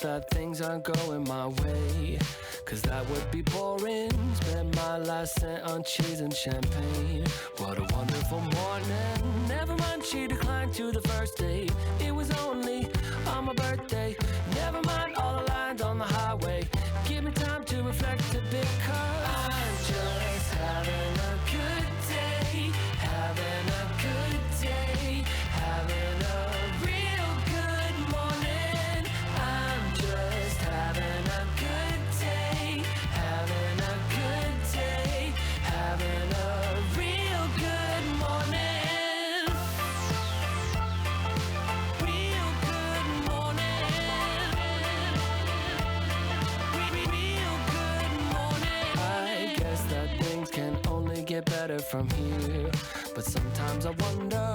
that things aren't going my way, 'cause that would be boring. Spend my last cent on cheese and champagne. What a wonderful morning. Never mind, she declined to the first date. It was only on my birthday. Never mind all the lines on the highway. Give me time to reflect a bit, 'cause I'm just having a good day. Having a good day. Having a real good morning. I'm just having a good day. Having a good day. Having a real good morning. Real good morning. Real good morning. I guess that things can only get better from here, but sometimes I wonder,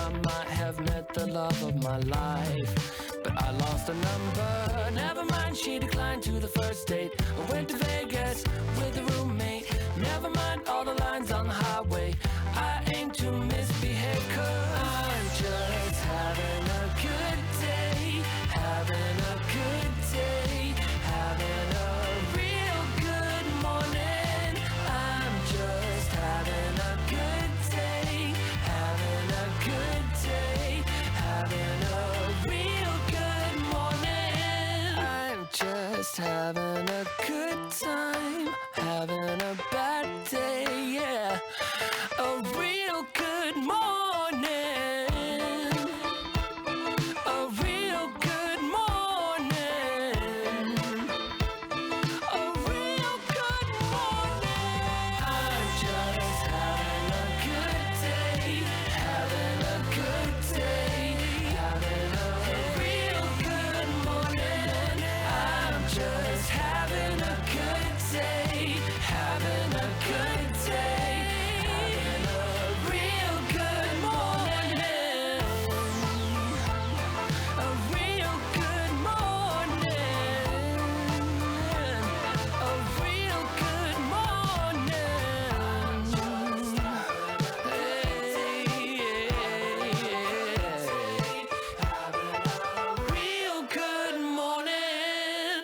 I might have met the love of my life, but I lost a number. Never mind, she declined to the first date. I went to Vegas with a roommate. Never mind all the lines on the highway. I aim to misbehave, 'cause I'm just having a good day. Having a good day. Having a real good morning. I'm just having a good day. Having a good day. Having a real good morning. I'm just having a good time. Having a bad day, yeah. A real good morning. A real good morning. A real good morning. I'm just having a good day. Having a good day. Having a real good morning. I'm just having a good day. Having a good day. Having a real good morning. A real good morning. A real good morning. Real good morning.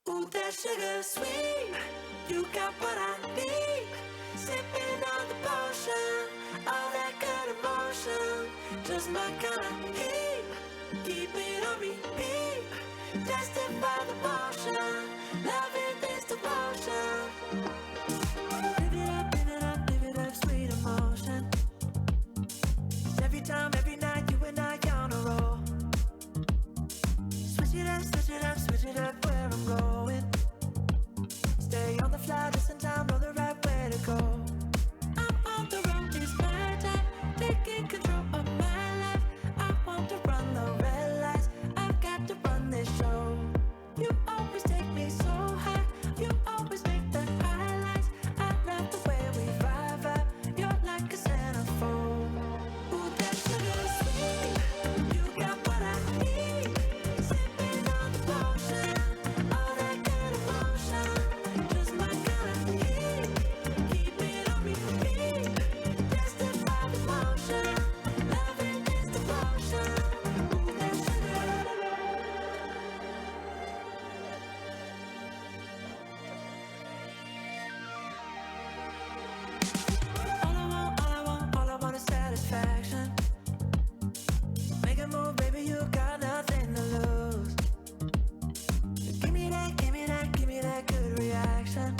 Ooh, that sugar sweet, you got what I need. Sipping on the potion, all that good emotion, just my kind of heat. Keep it on repeat, tested by the potion. Loving is devotion. Live it up, live it up, live it up, sweet emotion. Every time, every night, you and I on a roll. Switch it up, switch it up, switch it up where I'm going. Stay on the fly, listen time, know the right way to go. I'm on the road, it's my time, taking control of my life. I want to run the red lights, I've got to run this show. You always take me so high, you always make the highlights. I love the way we vibe, you're like a centerfold. Ooh, that sugar sweet, you got what I need. Sipping on the potion, all that good emotion. Just my kind of heat, keep it on repeat. Tested by the motion, loving is devotion. Ooh, that sugar. All I want is satisfaction. Make a move, baby, you got nothing to lose. Give me that, give me that, give me that good reaction.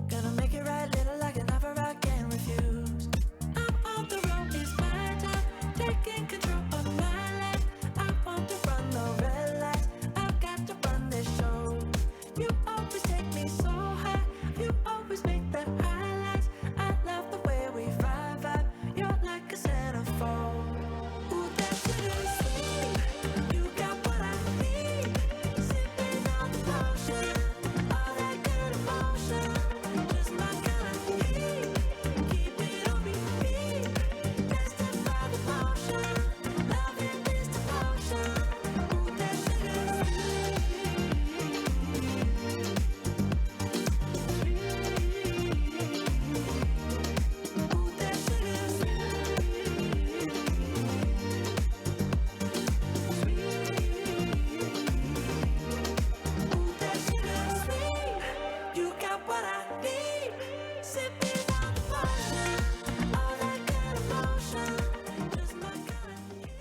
Gonna make it right, little like an offer I can't refuse. I'm on the road, it's my time, taking control of my life. I want to run the red lights, I've got to run this show. You always take me so high, you always make the highlights. I love the way we vibe, you're like a centerfold. Ooh, that sugar sweet, you got what I need. Sipping on the potion, all that good emotion. Just my kind of heat, keep it on repeat. Tested by the motion, loving is devotion. Ooh, that sugar sweet. Ooh, that sugar Ooh, that sugar sweet, you got what I need. Sipping on the potion, all that good emotion. Just my kind of heat.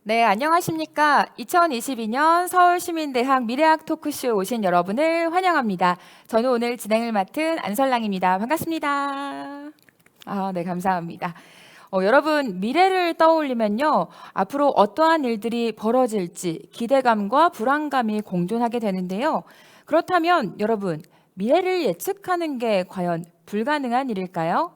네, 안녕하십니까. 2022년 서울시민대학 미래학 토크쇼 오신 여러분을 환영합니다. 저는 오늘 진행을 맡은 안설랑입니다. 반갑습니다. 네, 감사합니다. 여러분, 미래를 떠올리면요, 앞으로 어떠한 일들이 벌어질지 기대감과 불안감이 공존하게 되는데요. 그렇다면 여러분, 미래를 예측하는 게 과연 불가능한 일일까요?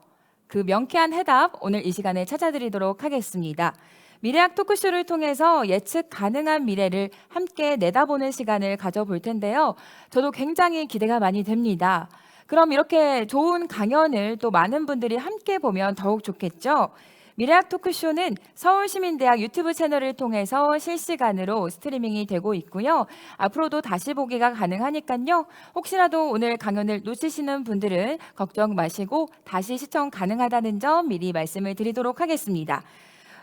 그 명쾌한 해답 오늘 이 시간에 찾아드리도록 하겠습니다. 미래학 토크쇼를 통해서 예측 가능한 미래를 함께 내다보는 시간을 가져볼 텐데요. 저도 굉장히 기대가 많이 됩니다. 그럼 이렇게 좋은 강연을 또 많은 분들이 함께 보면 더욱 좋겠죠? 미래학 토크쇼는 서울시민대학 유튜브 채널을 통해서 실시간으로 스트리밍이 되고 있고요. 앞으로도 다시 보기가 가능하니까요. 혹시라도 오늘 강연을 놓치시는 분들은 걱정 마시고 다시 시청 가능하다는 점 미리 말씀을 드리도록 하겠습니다.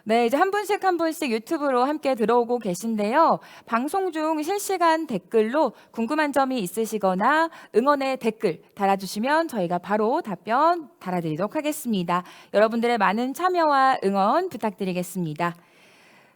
네, 이제 한 분씩 유튜브로 함께 들어오고 계신데요. 방송 중 실시간 댓글로 궁금한 점이 있으시거나 응원의 댓글 달아주시면 저희가 바로 답변 달아드리도록 하겠습니다. 여러분들의 많은 참여와 응원 부탁드리겠습니다.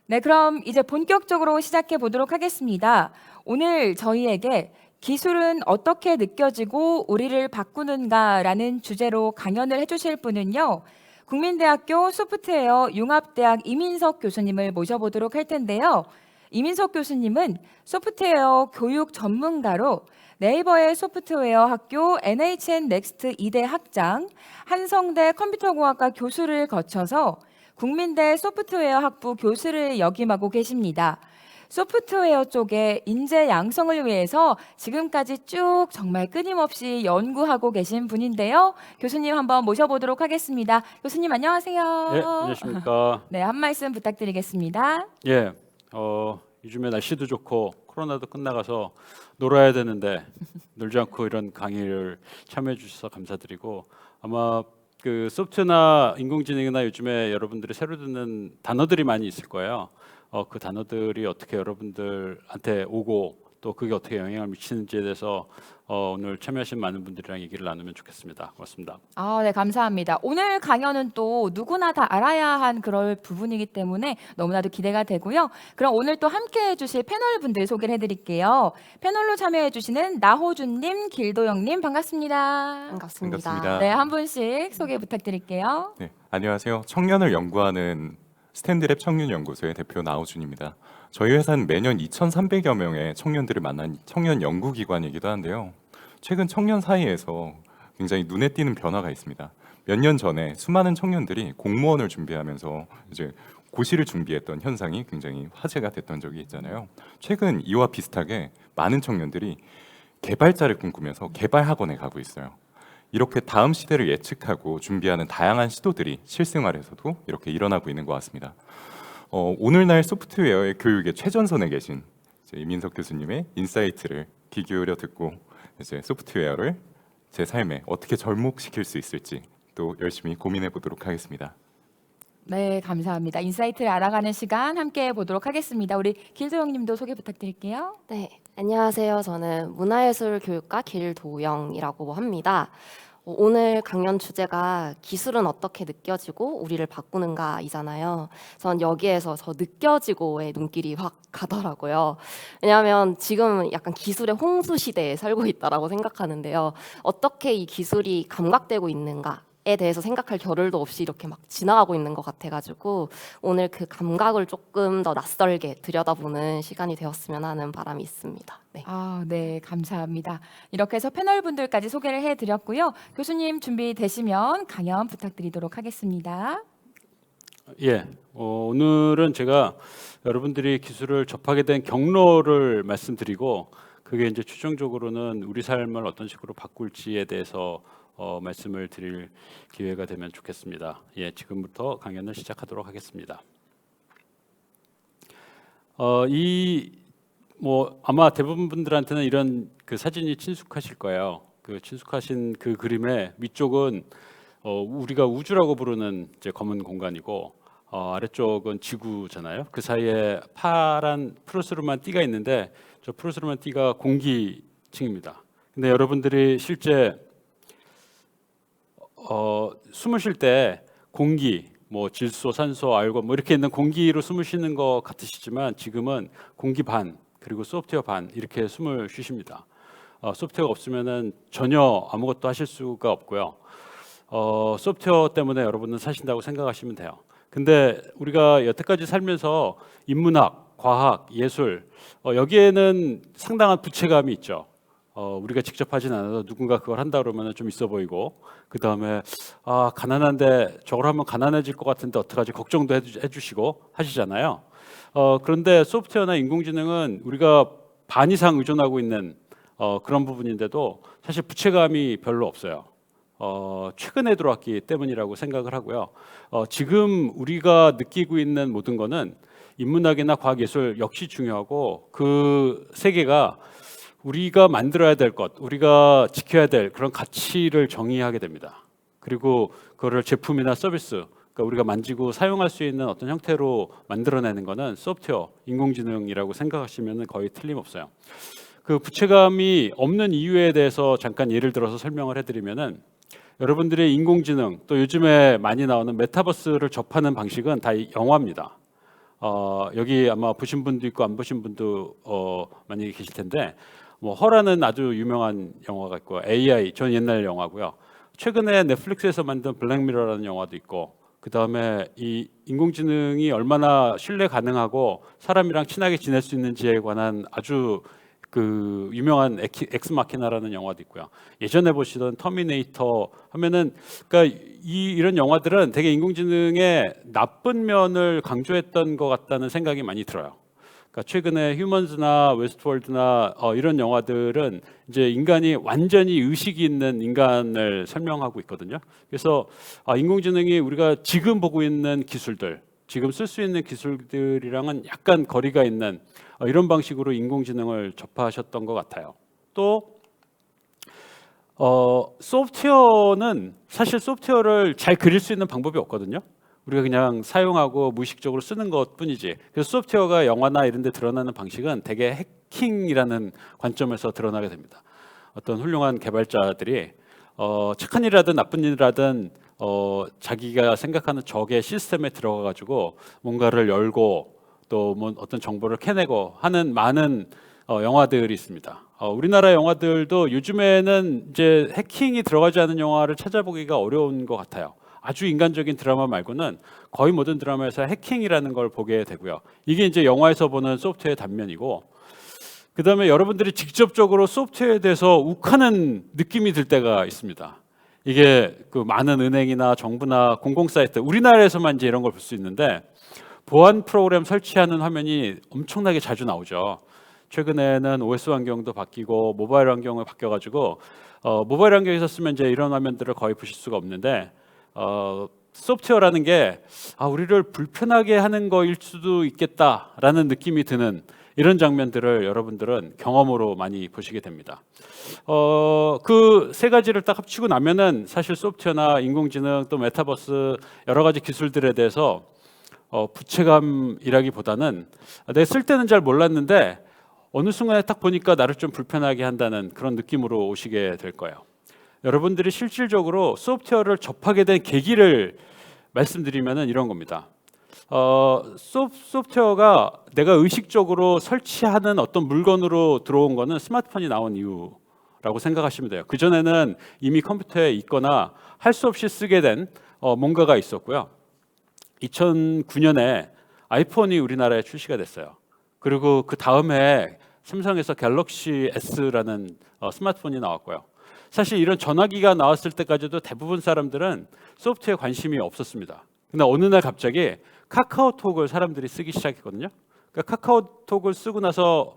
네, 그럼 이제 본격적으로 시작해 보도록 하겠습니다. 오늘 저희에게 기술은 어떻게 느껴지고 우리를 바꾸는가라는 주제로 강연을 해주실 분은요. 국민대학교 소프트웨어 융합대학 이민석 교수님을 모셔보도록 할 텐데요. 이민석 교수님은 소프트웨어 교육 전문가로 네이버의 소프트웨어 학교 NHN 넥스트 2대 학장, 한성대 컴퓨터공학과 교수를 거쳐서 국민대 소프트웨어 학부 교수를 역임하고 계십니다. 소프트웨어 쪽의 인재 양성을 위해서 지금까지 쭉 정말 끊임없이 연구하고 계신 분인데요. 교수님 한번 모셔보도록 하겠습니다. 교수님 안녕하세요. 네, 안녕하십니까. 네, 한 말씀 부탁드리겠습니다. 예, 요즘에 날씨도 좋고 코로나도 끝나가서 놀아야 되는데 놀지 않고 이런 강의를 참여해 주셔서 감사드리고, 아마 그 소프트나 인공지능이나 요즘에 여러분들이 새로 듣는 단어들이 많이 있을 거예요. 그 단어들이 어떻게 여러분들한테 오고 또 그게 어떻게 영향을 미치는지에 대해서 오늘 참여하신 많은 분들이랑 얘기를 나누면 좋겠습니다. 고맙습니다. 네, 감사합니다. 오늘 강연은 또 누구나 다 알아야 한 그럴 부분이기 때문에 너무나도 기대가 되고요. 그럼 오늘 또 함께 해주실 패널 분들 소개를 해드릴게요. 패널로 참여해 주시는 나호준님, 길도영님 반갑습니다. 반갑습니다. 네, 한 분씩 소개 부탁드릴게요. 네, 안녕하세요. 청년을 연구하는 스탠드랩 청년연구소의 대표 나호준입니다. 저희 회사는 매년 2,300여 명의 청년들을 만난 청년 연구기관이기도 한데요. 최근 청년 사이에서 굉장히 눈에 띄는 변화가 있습니다. 몇 년 전에 수많은 청년들이 공무원을 준비하면서 이제 고시를 준비했던 현상이 굉장히 화제가 됐던 적이 있잖아요. 최근 이와 비슷하게 많은 청년들이 개발자를 꿈꾸면서 개발학원에 가고 있어요. 이렇게 다음 시대를 예측하고 준비하는 다양한 시도들이 실생활에서도 이렇게 일어나고 있는 것 같습니다. 오늘날 소프트웨어의 교육의 최전선에 계신 이민석 교수님의 인사이트를 귀 기울여 듣고 이제 소프트웨어를 제 삶에 어떻게 접목시킬 수 있을지 또 열심히 고민해 보도록 하겠습니다. 네, 감사합니다. 인사이트를 알아가는 시간 함께 보도록 하겠습니다. 우리 길도영님도 소개 부탁드릴게요. 네, 안녕하세요. 저는 문화예술교육과 길도영이라고 합니다. 오늘 강연 주제가 기술은 어떻게 느껴지고 우리를 바꾸는가이잖아요. 전 여기에서 저 느껴지고의 눈길이 확 가더라고요. 왜냐하면 지금 약간 기술의 홍수 시대에 살고 있다라고 생각하는데요. 어떻게 이 기술이 감각되고 있는가? 에 대해서 생각할 겨를도 없이 이렇게 막 지나가고 있는 것 같아가지고 오늘 그 감각을 조금 더 낯설게 들여다보는 시간이 되었으면 하는 바람이 있습니다. 네. 네, 감사합니다. 이렇게 해서 패널 분들까지 소개를 해드렸고요. 교수님 준비되시면 강연 부탁드리도록 하겠습니다. 예, 오늘은 제가 여러분들이 기술을 접하게 된 경로를 말씀드리고 그게 이제 최종적으로는 우리 삶을 어떤 식으로 바꿀지에 대해서 말씀을 드릴 기회가 되면 좋겠습니다. 예, 지금부터 강연을 시작하도록 하겠습니다. 아마 대부분 분들한테는 이런 그 사진이 친숙하실 거예요. 그 친숙하신 그 그림의 위쪽은 우리가 우주라고 부르는 이제 검은 공간이고 아래쪽은 지구잖아요. 그 사이에 파란 푸르스름한 띠가 있는데 저 푸르스름한 띠가 공기층입니다. 근데 여러분들이 실제 숨을 쉴 때 공기, 질소, 산소, 알곤 이렇게 있는 공기로 숨을 쉬는 것 같으시지만 지금은 공기 반 그리고 소프트웨어 반 이렇게 숨을 쉬십니다. 소프트웨어가 없으면은 전혀 아무것도 하실 수가 없고요. 소프트웨어 때문에 여러분은 사신다고 생각하시면 돼요. 근데 우리가 여태까지 살면서 인문학, 과학, 예술 여기에는 상당한 부채감이 있죠. 우리가 직접 하진 않아도 누군가 그걸 한다 그러면 좀 있어 보이고 그 다음에 가난한데 저걸 하면 가난해질 것 같은데 어떡하지 걱정도 해주시고 하시잖아요. 그런데 소프트웨어나 인공지능은 우리가 반 이상 의존하고 있는 그런 부분인데도 사실 부채감이 별로 없어요. 최근에 들어왔기 때문이라고 생각을 하고요. 지금 우리가 느끼고 있는 모든 거는 인문학이나 과학예술 역시 중요하고 그 세계가 우리가 만들어야 될 것, 우리가 지켜야 될 그런 가치를 정의하게 됩니다. 그리고 그거를 제품이나 서비스, 그러니까 우리가 만지고 사용할 수 있는 어떤 형태로 만들어내는 거는 소프트웨어, 인공지능이라고 생각하시면 거의 틀림없어요. 그 부채감이 없는 이유에 대해서 잠깐 예를 들어서 설명을 해드리면은 여러분들의 인공지능 또 요즘에 많이 나오는 메타버스를 접하는 방식은 다 영화입니다. 여기 아마 보신 분도 있고 안 보신 분도 많이 계실 텐데 허라는 아주 유명한 영화가 있고 AI 전 옛날 영화고요. 최근에 넷플릭스에서 만든 블랙미러라는 영화도 있고 그 다음에 이 인공지능이 얼마나 신뢰 가능하고 사람이랑 친하게 지낼 수 있는지에 관한 아주 그 유명한 엑스마키나라는 영화도 있고요. 예전에 보시던 터미네이터 하면은 그러니까 이런 영화들은 되게 인공지능의 나쁜 면을 강조했던 것 같다는 생각이 많이 들어요. 그러니까 최근에 휴먼즈나 웨스트월드나 이런 영화들은 이제 인간이 완전히 의식이 있는 인간을 설명하고 있거든요. 그래서 인공지능이 우리가 지금 보고 있는 기술들, 지금 쓸 수 있는 기술들이랑은 약간 거리가 있는 이런 방식으로 인공지능을 접하셨던 것 같아요. 또 소프트웨어는 사실 소프트웨어를 잘 그릴 수 있는 방법이 없거든요. 우리가 그냥 사용하고 무의식적으로 쓰는 것뿐이지. 그래서 소프트웨어가 영화나 이런 데 드러나는 방식은 되게 해킹이라는 관점에서 드러나게 됩니다. 어떤 훌륭한 개발자들이 착한 일이라든 나쁜 일이라든 자기가 생각하는 적의 시스템에 들어가 가지고 뭔가를 열고 또 뭐 어떤 정보를 캐내고 하는 많은 영화들이 있습니다. 우리나라 영화들도 요즘에는 이제 해킹이 들어가지 않은 영화를 찾아보기가 어려운 것 같아요. 아주 인간적인 드라마 말고는 거의 모든 드라마에서 해킹이라는 걸 보게 되고요. 이게 이제 영화에서 보는 소프트웨어 단면이고, 그 다음에 여러분들이 직접적으로 소프트웨어에 대해서 욱하는 느낌이 들 때가 있습니다. 이게 그 많은 은행이나 정부나 공공사이트, 우리나라에서만 이제 이런 걸 볼 수 있는데 보안 프로그램 설치하는 화면이 엄청나게 자주 나오죠. 최근에는 OS 환경도 바뀌고 모바일 환경을 바뀌어가지고 모바일 환경에서 쓰면 이제 이런 화면들을 거의 보실 수가 없는데 소프트웨어라는 게 우리를 불편하게 하는 거일 수도 있겠다라는 느낌이 드는 이런 장면들을 여러분들은 경험으로 많이 보시게 됩니다. 그 세 가지를 딱 합치고 나면은 사실 소프트웨어나 인공지능 또 메타버스 여러 가지 기술들에 대해서 부채감이라기보다는 내가 쓸 때는 잘 몰랐는데 어느 순간에 딱 보니까 나를 좀 불편하게 한다는 그런 느낌으로 오시게 될 거예요. 여러분들이 실질적으로 소프트웨어를 접하게 된 계기를 말씀드리면은 이런 겁니다. 소프트웨어가 내가 의식적으로 설치하는 어떤 물건으로 들어온 거는 스마트폰이 나온 이유라고 생각하시면 돼요. 그전에는 이미 컴퓨터에 있거나 할 수 없이 쓰게 된 뭔가가 있었고요. 2009년에 아이폰이 우리나라에 출시가 됐어요. 그리고 그 다음에 삼성에서 갤럭시 S라는 스마트폰이 나왔고요. 사실 이런 전화기가 나왔을 때까지도 대부분 사람들은 소프트웨어에 관심이 없었습니다. 근데 어느 날 갑자기 카카오톡을 사람들이 쓰기 시작했거든요. 그러니까 카카오톡을 쓰고 나서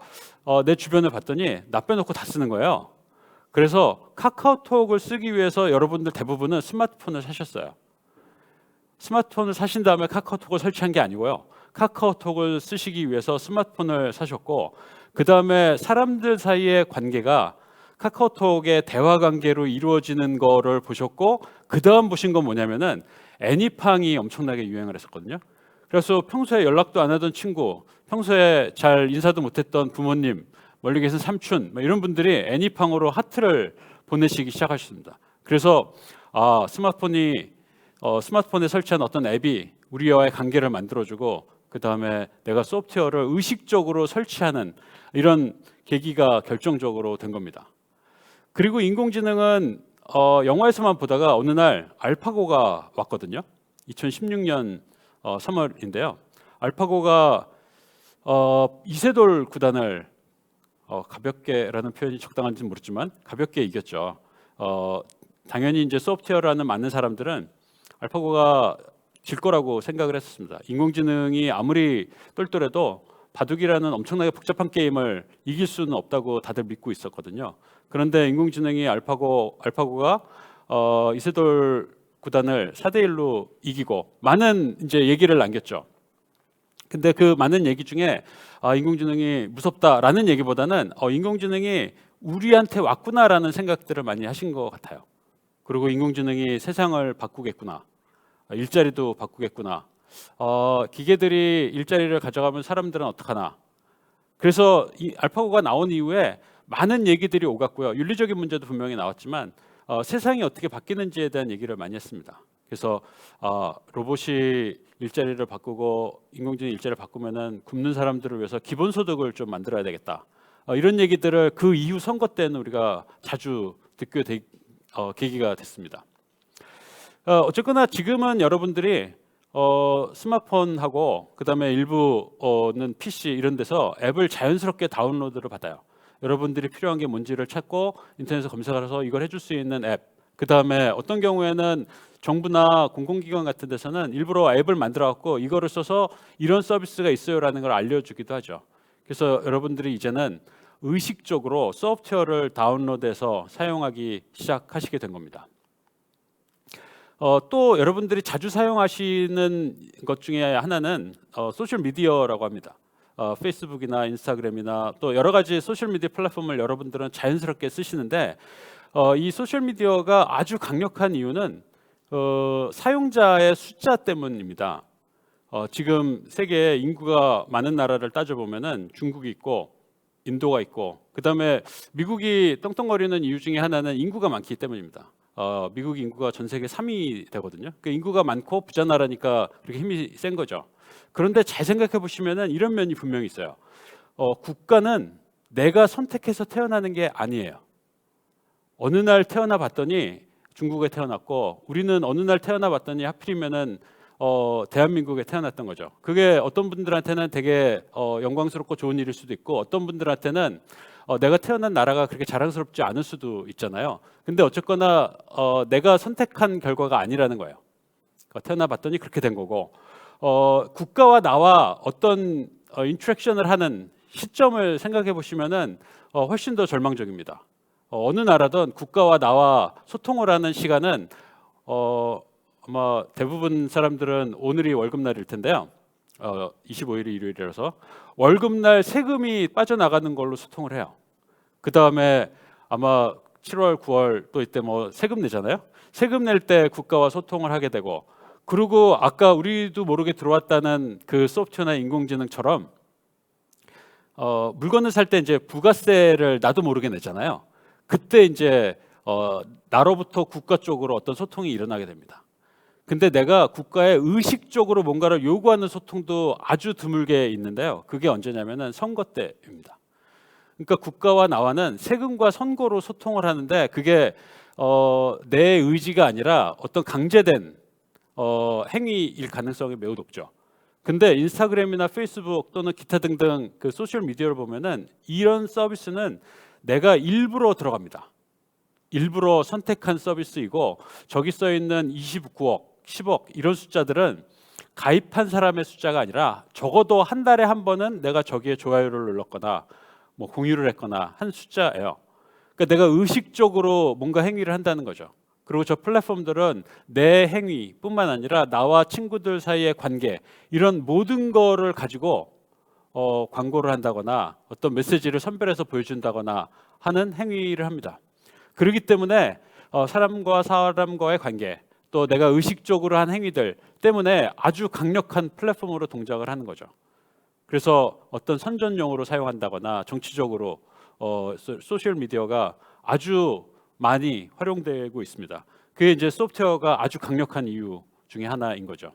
내 주변을 봤더니 나 빼놓고 다 쓰는 거예요. 그래서 카카오톡을 쓰기 위해서 여러분들 대부분은 스마트폰을 사셨어요. 스마트폰을 사신 다음에 카카오톡을 설치한 게 아니고요. 카카오톡을 쓰시기 위해서 스마트폰을 사셨고, 그 다음에 사람들 사이의 관계가 카카오톡의 대화 관계로 이루어지는 거를 보셨고, 그 다음 보신 건 뭐냐면은 애니팡이 엄청나게 유행을 했었거든요. 그래서 평소에 연락도 안 하던 친구, 평소에 잘 인사도 못했던 부모님, 멀리 계신 삼촌 이런 분들이 애니팡으로 하트를 보내시기 시작하셨습니다. 그래서 스마트폰에 설치한 어떤 앱이 우리와의 관계를 만들어주고 그 다음에 내가 소프트웨어를 의식적으로 설치하는 이런 계기가 결정적으로 된 겁니다. 그리고 인공지능은 영화에서만 보다가 어느 날 알파고가 왔거든요. 2016년 3월인데요. 알파고가 이세돌 구단을 가볍게라는 표현이 적당한지는 모르지만 가볍게 이겼죠. 당연히 이제 소프트웨어를 하는 많은 사람들은 알파고가 질 거라고 생각을 했었습니다. 인공지능이 아무리 똘똘해도 바둑이라는 엄청나게 복잡한 게임을 이길 수는 없다고 다들 믿고 있었거든요. 그런데 인공지능이 알파고가 이세돌 구단을 4대1로 이기고 많은 이제 얘기를 남겼죠. 근데 그 많은 얘기 중에 인공지능이 무섭다라는 얘기보다는 인공지능이 우리한테 왔구나라는 생각들을 많이 하신 것 같아요. 그리고 인공지능이 세상을 바꾸겠구나, 일자리도 바꾸겠구나, 기계들이 일자리를 가져가면 사람들은 어떡하나. 그래서 이 알파고가 나온 이후에 많은 얘기들이 오갔고요. 윤리적인 문제도 분명히 나왔지만 세상이 어떻게 바뀌는지에 대한 얘기를 많이 했습니다. 그래서 로봇이 일자리를 바꾸고 인공지능 일자리를 바꾸면은 굶는 사람들을 위해서 기본소득을 좀 만들어야 되겠다. 이런 얘기들을 그 이후 선거 때는 우리가 자주 듣게 계기가 됐습니다. 어쨌거나 지금은 여러분들이 스마트폰하고 그다음에 일부는 PC 이런 데서 앱을 자연스럽게 다운로드를 받아요. 여러분들이 필요한 게 뭔지를 찾고 인터넷에서 검색을 해서 이걸 해줄 수 있는 앱, 그 다음에 어떤 경우에는 정부나 공공기관 같은 데서는 일부러 앱을 만들어 갖고 이거를 써서 이런 서비스가 있어요라는 걸 알려주기도 하죠. 그래서 여러분들이 이제는 의식적으로 소프트웨어를 다운로드해서 사용하기 시작하시게 된 겁니다. 또 여러분들이 자주 사용하시는 것 중에 하나는 소셜 미디어라고 합니다. 페이스북이나 인스타그램이나 또 여러 가지 소셜 미디어 플랫폼을 여러분들은 자연스럽게 쓰시는데 이 소셜 미디어가 아주 강력한 이유는 사용자의 숫자 때문입니다. 지금 세계에 인구가 많은 나라를 따져보면은 중국이 있고 인도가 있고 그다음에 미국이 떵떵거리는 이유 중에 하나는 인구가 많기 때문입니다. 미국 인구가 전 세계 3위 되거든요. 그 인구가 많고 부자 나라니까 그렇게 힘이 센 거죠. 그런데 잘 생각해 보시면은 이런 면이 분명히 있어요. 국가는 내가 선택해서 태어나는 게 아니에요. 어느 날 태어나 봤더니 중국에 태어났고 우리는 어느 날 태어나 봤더니 하필이면은 대한민국에 태어났던 거죠. 그게 어떤 분들한테는 되게 영광스럽고 좋은 일일 수도 있고 어떤 분들한테는 내가 태어난 나라가 그렇게 자랑스럽지 않을 수도 있잖아요. 근데 어쨌거나 내가 선택한 결과가 아니라는 거예요. 태어나 봤더니 그렇게 된 거고 국가와 나와 어떤 인터랙션을 하는 시점을 생각해 보시면은 훨씬 더 절망적입니다. 어느 나라든 국가와 나와 소통을 하는 시간은 아마 대부분 사람들은 오늘이 월급날일 텐데요. 25일이 일요일이라서 월급날 세금이 빠져나가는 걸로 소통을 해요. 그 다음에 아마 7월, 9월 또 이때 뭐 세금 내잖아요. 세금 낼 때 국가와 소통을 하게 되고 그리고 아까 우리도 모르게 들어왔다는 그 소프트웨어나 인공지능처럼 물건을 살 때 이제 부가세를 나도 모르게 내잖아요. 그때 이제 나로부터 국가 쪽으로 어떤 소통이 일어나게 됩니다. 근데 내가 국가에 의식적으로 뭔가를 요구하는 소통도 아주 드물게 있는데요. 그게 언제냐면은 선거 때입니다. 그러니까 국가와 나와는 세금과 선거로 소통을 하는데 그게 내 의지가 아니라 어떤 강제된 행위일 가능성이 매우 높죠. 근데 인스타그램이나 페이스북 또는 기타 등등 그 소셜 미디어를 보면은 이런 서비스는 내가 일부러 들어갑니다. 일부러 선택한 서비스이고 저기 써 있는 29억, 10억 이런 숫자들은 가입한 사람의 숫자가 아니라 적어도 한 달에 한 번은 내가 저기에 좋아요를 눌렀거나 뭐 공유를 했거나 한 숫자예요. 그러니까 내가 의식적으로 뭔가 행위를 한다는 거죠. 그리고 저 플랫폼들은 내 행위뿐만 아니라 나와 친구들 사이의 관계 이런 모든 거를 가지고 광고를 한다거나 어떤 메시지를 선별해서 보여준다거나 하는 행위를 합니다. 그렇기 때문에 사람과 사람과의 관계 또 내가 의식적으로 한 행위들 때문에 아주 강력한 플랫폼으로 동작을 하는 거죠. 그래서 어떤 선전용으로 사용한다거나 정치적으로 소셜 미디어가 아주 많이 활용되고 있습니다. 그게 이제 소프트웨어가 아주 강력한 이유 중에 하나인 거죠.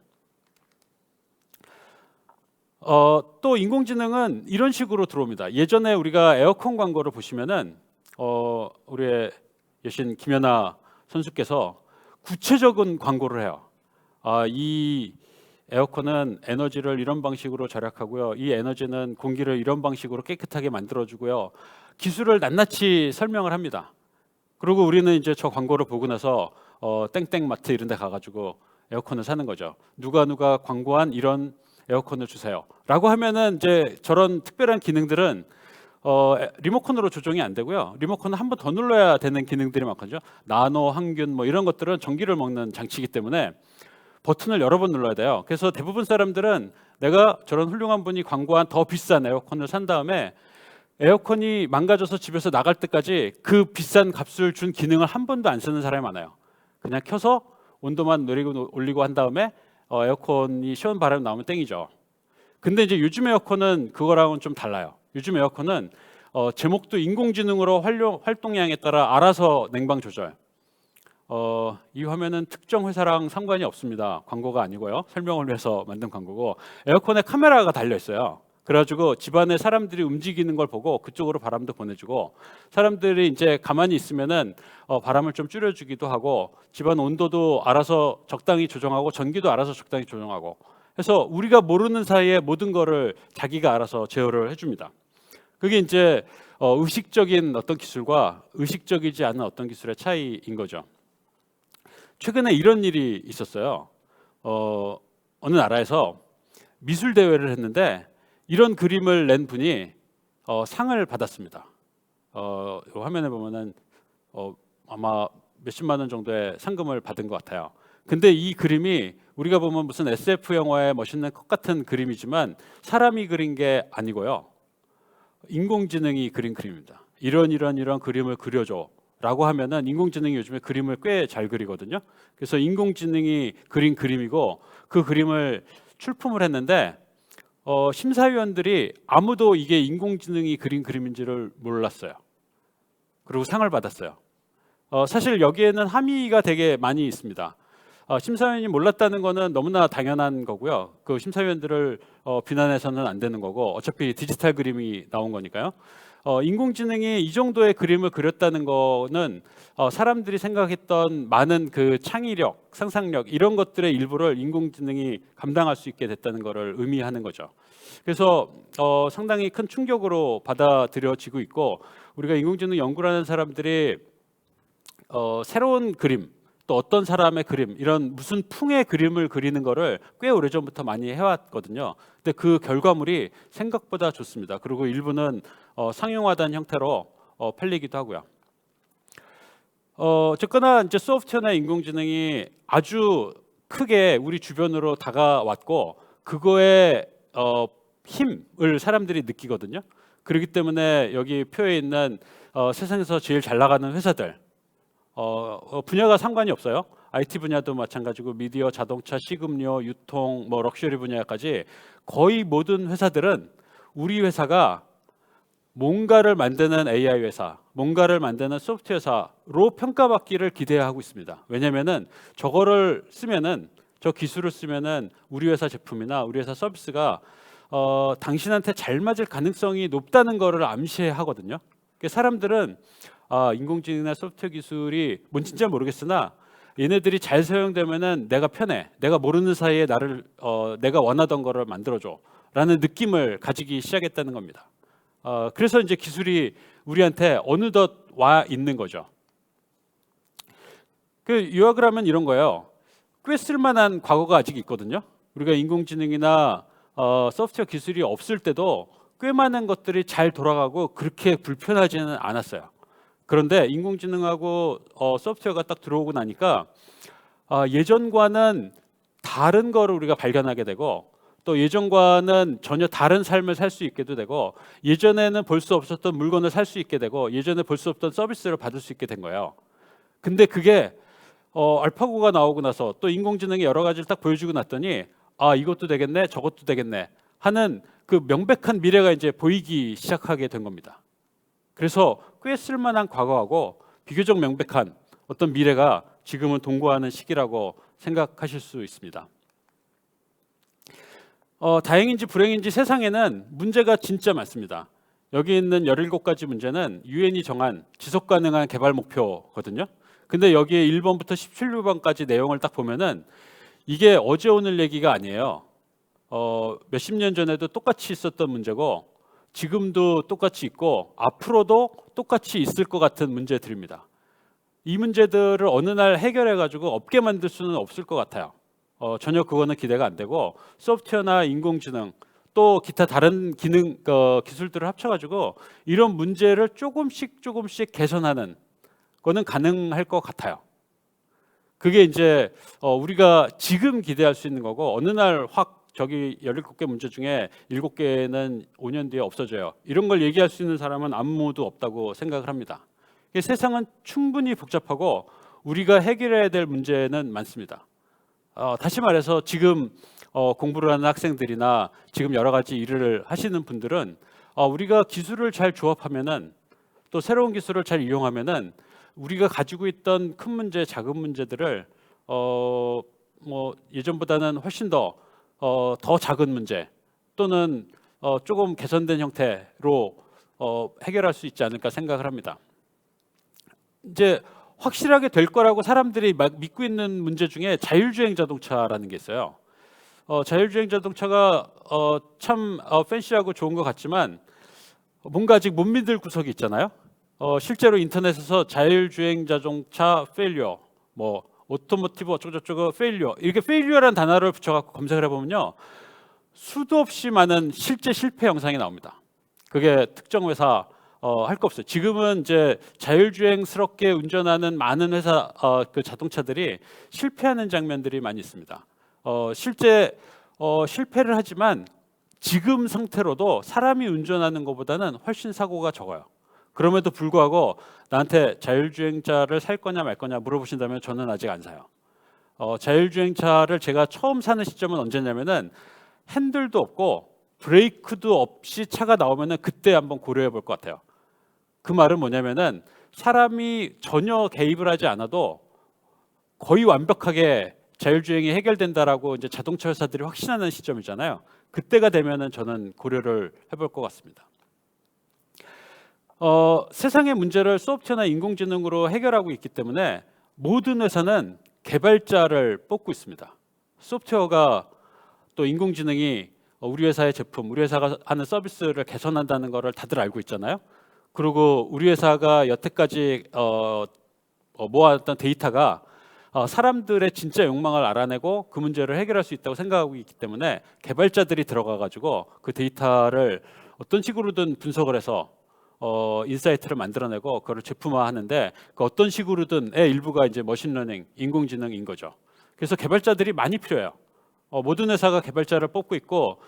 또 인공지능은 이런 식으로 들어옵니다. 예전에 우리가 에어컨 광고를 보시면은 우리의 여신 김연아 선수께서 구체적인 광고를 해요. 이 에어컨은 에너지를 이런 방식으로 절약하고요. 이 에너지는 공기를 이런 방식으로 깨끗하게 만들어주고요. 기술을 낱낱이 설명을 합니다. 그리고 우리는 이제 저 광고를 보고 나서 땡땡마트 이런 데 가가지고 에어컨을 사는 거죠. 누가 광고한 이런 에어컨을 주세요 라고 하면은 이제 저런 특별한 기능들은 리모컨으로 조정이 안 되고요. 리모컨은 한 번 더 눌러야 되는 기능들이 많거든요. 나노, 항균 뭐 이런 것들은 전기를 먹는 장치이기 때문에 버튼을 여러 번 눌러야 돼요. 그래서 대부분 사람들은 내가 저런 훌륭한 분이 광고한 더 비싼 에어컨을 산 다음에 에어컨이 망가져서 집에서 나갈 때까지 그 비싼 값을 준 기능을 한 번도 안 쓰는 사람이 많아요. 그냥 켜서 온도만 내리고 올리고 한 다음에 에어컨이 시원 바람이 나오면 땡이죠. 근데 이제 요즘 에어컨은 그거랑은 좀 달라요. 요즘 에어컨은 제목도 인공지능으로 활동량에 따라 알아서 냉방 조절. 이 화면은 특정 회사랑 상관이 없습니다. 광고가 아니고요. 설명을 위해서 만든 광고고 에어컨에 카메라가 달려 있어요. 그래가지고 집안에 사람들이 움직이는 걸 보고 그쪽으로 바람도 보내주고 사람들이 이제 가만히 있으면은 바람을 좀 줄여주기도 하고 집안 온도도 알아서 적당히 조정하고 전기도 알아서 적당히 조정하고 해서 우리가 모르는 사이에 모든 거를 자기가 알아서 제어를 해줍니다. 그게 이제 의식적인 어떤 기술과 의식적이지 않은 어떤 기술의 차이인 거죠. 최근에 이런 일이 있었어요. 어느 나라에서 미술 대회를 했는데 이런 그림을 낸 분이 상을 받았습니다. 화면에 보면은 아마 몇십만 원 정도의 상금을 받은 것 같아요. 근데 이 그림이 우리가 보면 무슨 SF 영화의 멋있는 것 같은 그림이지만 사람이 그린 게 아니고요. 인공지능이 그린 그림입니다. 이런 그림을 그려줘 라고 하면은 인공지능이 요즘에 그림을 꽤 잘 그리거든요. 그래서 인공지능이 그린 그림이고 그 그림을 출품을 했는데 심사위원들이 아무도 이게 인공지능이 그린 그림인지를 몰랐어요. 그리고 상을 받았어요. 사실 여기에는 함의가 되게 많이 있습니다. 심사위원이 몰랐다는 거는 너무나 당연한 거고요. 그 심사위원들을 비난해서는 안 되는 거고, 어차피 디지털 그림이 나온 거니까요. 인공지능이 이 정도의 그림을 그렸다는 거는 사람들이 생각했던 많은 그 창의력, 상상력 이런 것들의 일부를 인공지능이 감당할 수 있게 됐다는 것을 의미하는 거죠. 그래서 상당히 큰 충격으로 받아들여지고 있고, 우리가 인공지능 연구를 하는 사람들이 새로운 그림, 또 어떤 사람의 그림, 이런 무슨 풍의 그림을 그리는 거를 꽤 오래전부터 많이 해왔거든요. 근데 그 결과물이 생각보다 좋습니다. 그리고 일부는 상용화된 형태로 팔리기도 하고요. 어쨌거나 이제 소프트웨어나 인공지능이 아주 크게 우리 주변으로 다가왔고, 그거의 힘을 사람들이 느끼거든요. 그렇기 때문에 여기 표에 있는 세상에서 제일 잘 나가는 회사들, 분야가 상관이 없어요. IT 분야도 마찬가지고 미디어, 자동차, 식음료, 유통, 뭐 럭셔리 분야까지 거의 모든 회사들은 우리 회사가 뭔가를 만드는 AI 회사, 뭔가를 만드는 소프트웨어 회사로 평가받기를 기대하고 있습니다. 왜냐면은 저거를 쓰면은, 저 기술을 쓰면은 우리 회사 제품이나 우리 회사 서비스가 당신한테 잘 맞을 가능성이 높다는 거를 암시하거든요. 사람들은 인공지능이나 소프트웨어 기술이 뭔 진짜 모르겠으나 얘네들이 잘 사용되면은 내가 편해, 내가 모르는 사이에 나를 내가 원하던 거를 만들어줘 라는 느낌을 가지기 시작했다는 겁니다. 그래서 이제 기술이 우리한테 어느덧 와 있는 거죠. 그 요약을 하면 이런 거예요. 꽤 쓸만한 과거가 아직 있거든요. 우리가 인공지능이나 소프트웨어 기술이 없을 때도 꽤 많은 것들이 잘 돌아가고 그렇게 불편하지는 않았어요. 그런데 인공지능하고 소프트웨어가 딱 들어오고 나니까 예전과는 다른 거를 우리가 발견하게 되고, 또 예전과는 전혀 다른 삶을 살 수 있게도 되고, 예전에는 볼 수 없었던 물건을 살 수 있게 되고, 예전에 볼 수 없던 서비스를 받을 수 있게 된 거예요. 근데 그게 알파고가 나오고 나서 또 인공지능이 여러 가지를 딱 보여주고 났더니 이것도 되겠네, 저것도 되겠네 하는 그 명백한 미래가 이제 보이기 시작하게 된 겁니다. 그래서 꽤 쓸만한 과거하고 비교적 명백한 어떤 미래가 지금은 동거하는 시기라고 생각하실 수 있습니다. 다행인지 불행인지 세상에는 문제가 진짜 많습니다. 여기 있는 17가지 문제는 유엔이 정한 지속가능한 개발 목표거든요. 근데 여기에 1번부터 17번까지 내용을 딱 보면은 이게 어제 오늘 얘기가 아니에요. 몇십 년 전에도 똑같이 있었던 문제고, 지금도 똑같이 있고, 앞으로도 똑같이 있을 것 같은 문제들입니다. 이 문제들을 어느 날 해결해가지고 없게 만들 수는 없을 것 같아요. 전혀 그거는 기대가 안 되고, 소프트웨어나 인공지능 또 기타 다른 기술들을 합쳐가지고 이런 문제를 조금씩 개선하는 거는 가능할 것 같아요. 그게 이제 우리가 지금 기대할 수 있는 거고, 어느 날 확 저기 17개 문제 중에 7개는 5년 뒤에 없어져요. 이런 걸 얘기할 수 있는 사람은 아무도 없다고 생각을 합니다. 세상은 충분히 복잡하고 우리가 해결해야 될 문제는 많습니다. 다시 말해서 지금 공부를 하는 학생들이나 지금 여러 가지 일을 하시는 분들은 우리가 기술을 잘 조합하면은, 또 새로운 기술을 잘 이용하면은 우리가 가지고 있던 큰 문제, 작은 문제들을 뭐 예전보다는 훨씬 더 작은 문제 또는 조금 개선된 형태로 해결할 수 있지 않을까 생각을 합니다. 이제 확실하게 될 거라고 사람들이 막 믿고 있는 문제 중에 자율주행 자동차라는 게 있어요. 자율주행 자동차가 참 팬시하고 좋은 것 같지만 뭔가 아직 못 믿을 구석이 있잖아요. 실제로 인터넷에서 자율주행 자동차 페일리어, 뭐 오토모티브 어쩌고저쩌고 페일리어, 이렇게 페일리어라는 단어를 붙여갖고 검색을 해보면요, 수도 없이 많은 실제 실패 영상이 나옵니다. 그게 특정 회사 할 거 없어요. 지금은 이제 자율주행스럽게 운전하는 많은 회사 그 자동차들이 실패하는 장면들이 많이 있습니다. 실제 실패를 하지만 지금 상태로도 사람이 운전하는 것보다는 훨씬 사고가 적어요. 그럼에도 불구하고 나한테 자율주행차를 살 거냐 말 거냐 물어보신다면 저는 아직 안 사요. 자율주행차를 제가 처음 사는 시점은 언제냐면은 핸들도 없고 브레이크도 없이 차가 나오면은 그때 한번 고려해 볼 것 같아요. 그 말은 뭐냐면은 사람이 전혀 개입을 하지 않아도 거의 완벽하게 자율주행이 해결된다라고 이제 자동차 회사들이 확신하는 시점이잖아요. 그때가 되면은 저는 고려를 해볼 것 같습니다. 세상의 문제를 소프트웨어나 인공지능으로 해결하고 있기 때문에 모든 회사는 개발자를 뽑고 있습니다. 소프트웨어가 또 인공지능이 우리 회사의 제품, 우리 회사가 하는 서비스를 개선한다는 것을 다들 알고 있잖아요. 그리고 우리 회사가 여태까지 모아왔던 데이터가 사람들의 진짜 욕망을 알아내고 그 문제를 해결할 수 있다고 생각하고 있기 때문에 개발자들이 들어가 가지고 그 데이터를 어떤 식으로든 분석을 해서 인사이트를 만들어내고 그걸 제품화하는데 그 어떤 식으로든의 일부가 이제 머신러닝, 인공지능인 거죠. 그래서 개발자들이 많이 필요해요. 모든 회사가 개발자를 뽑고 있고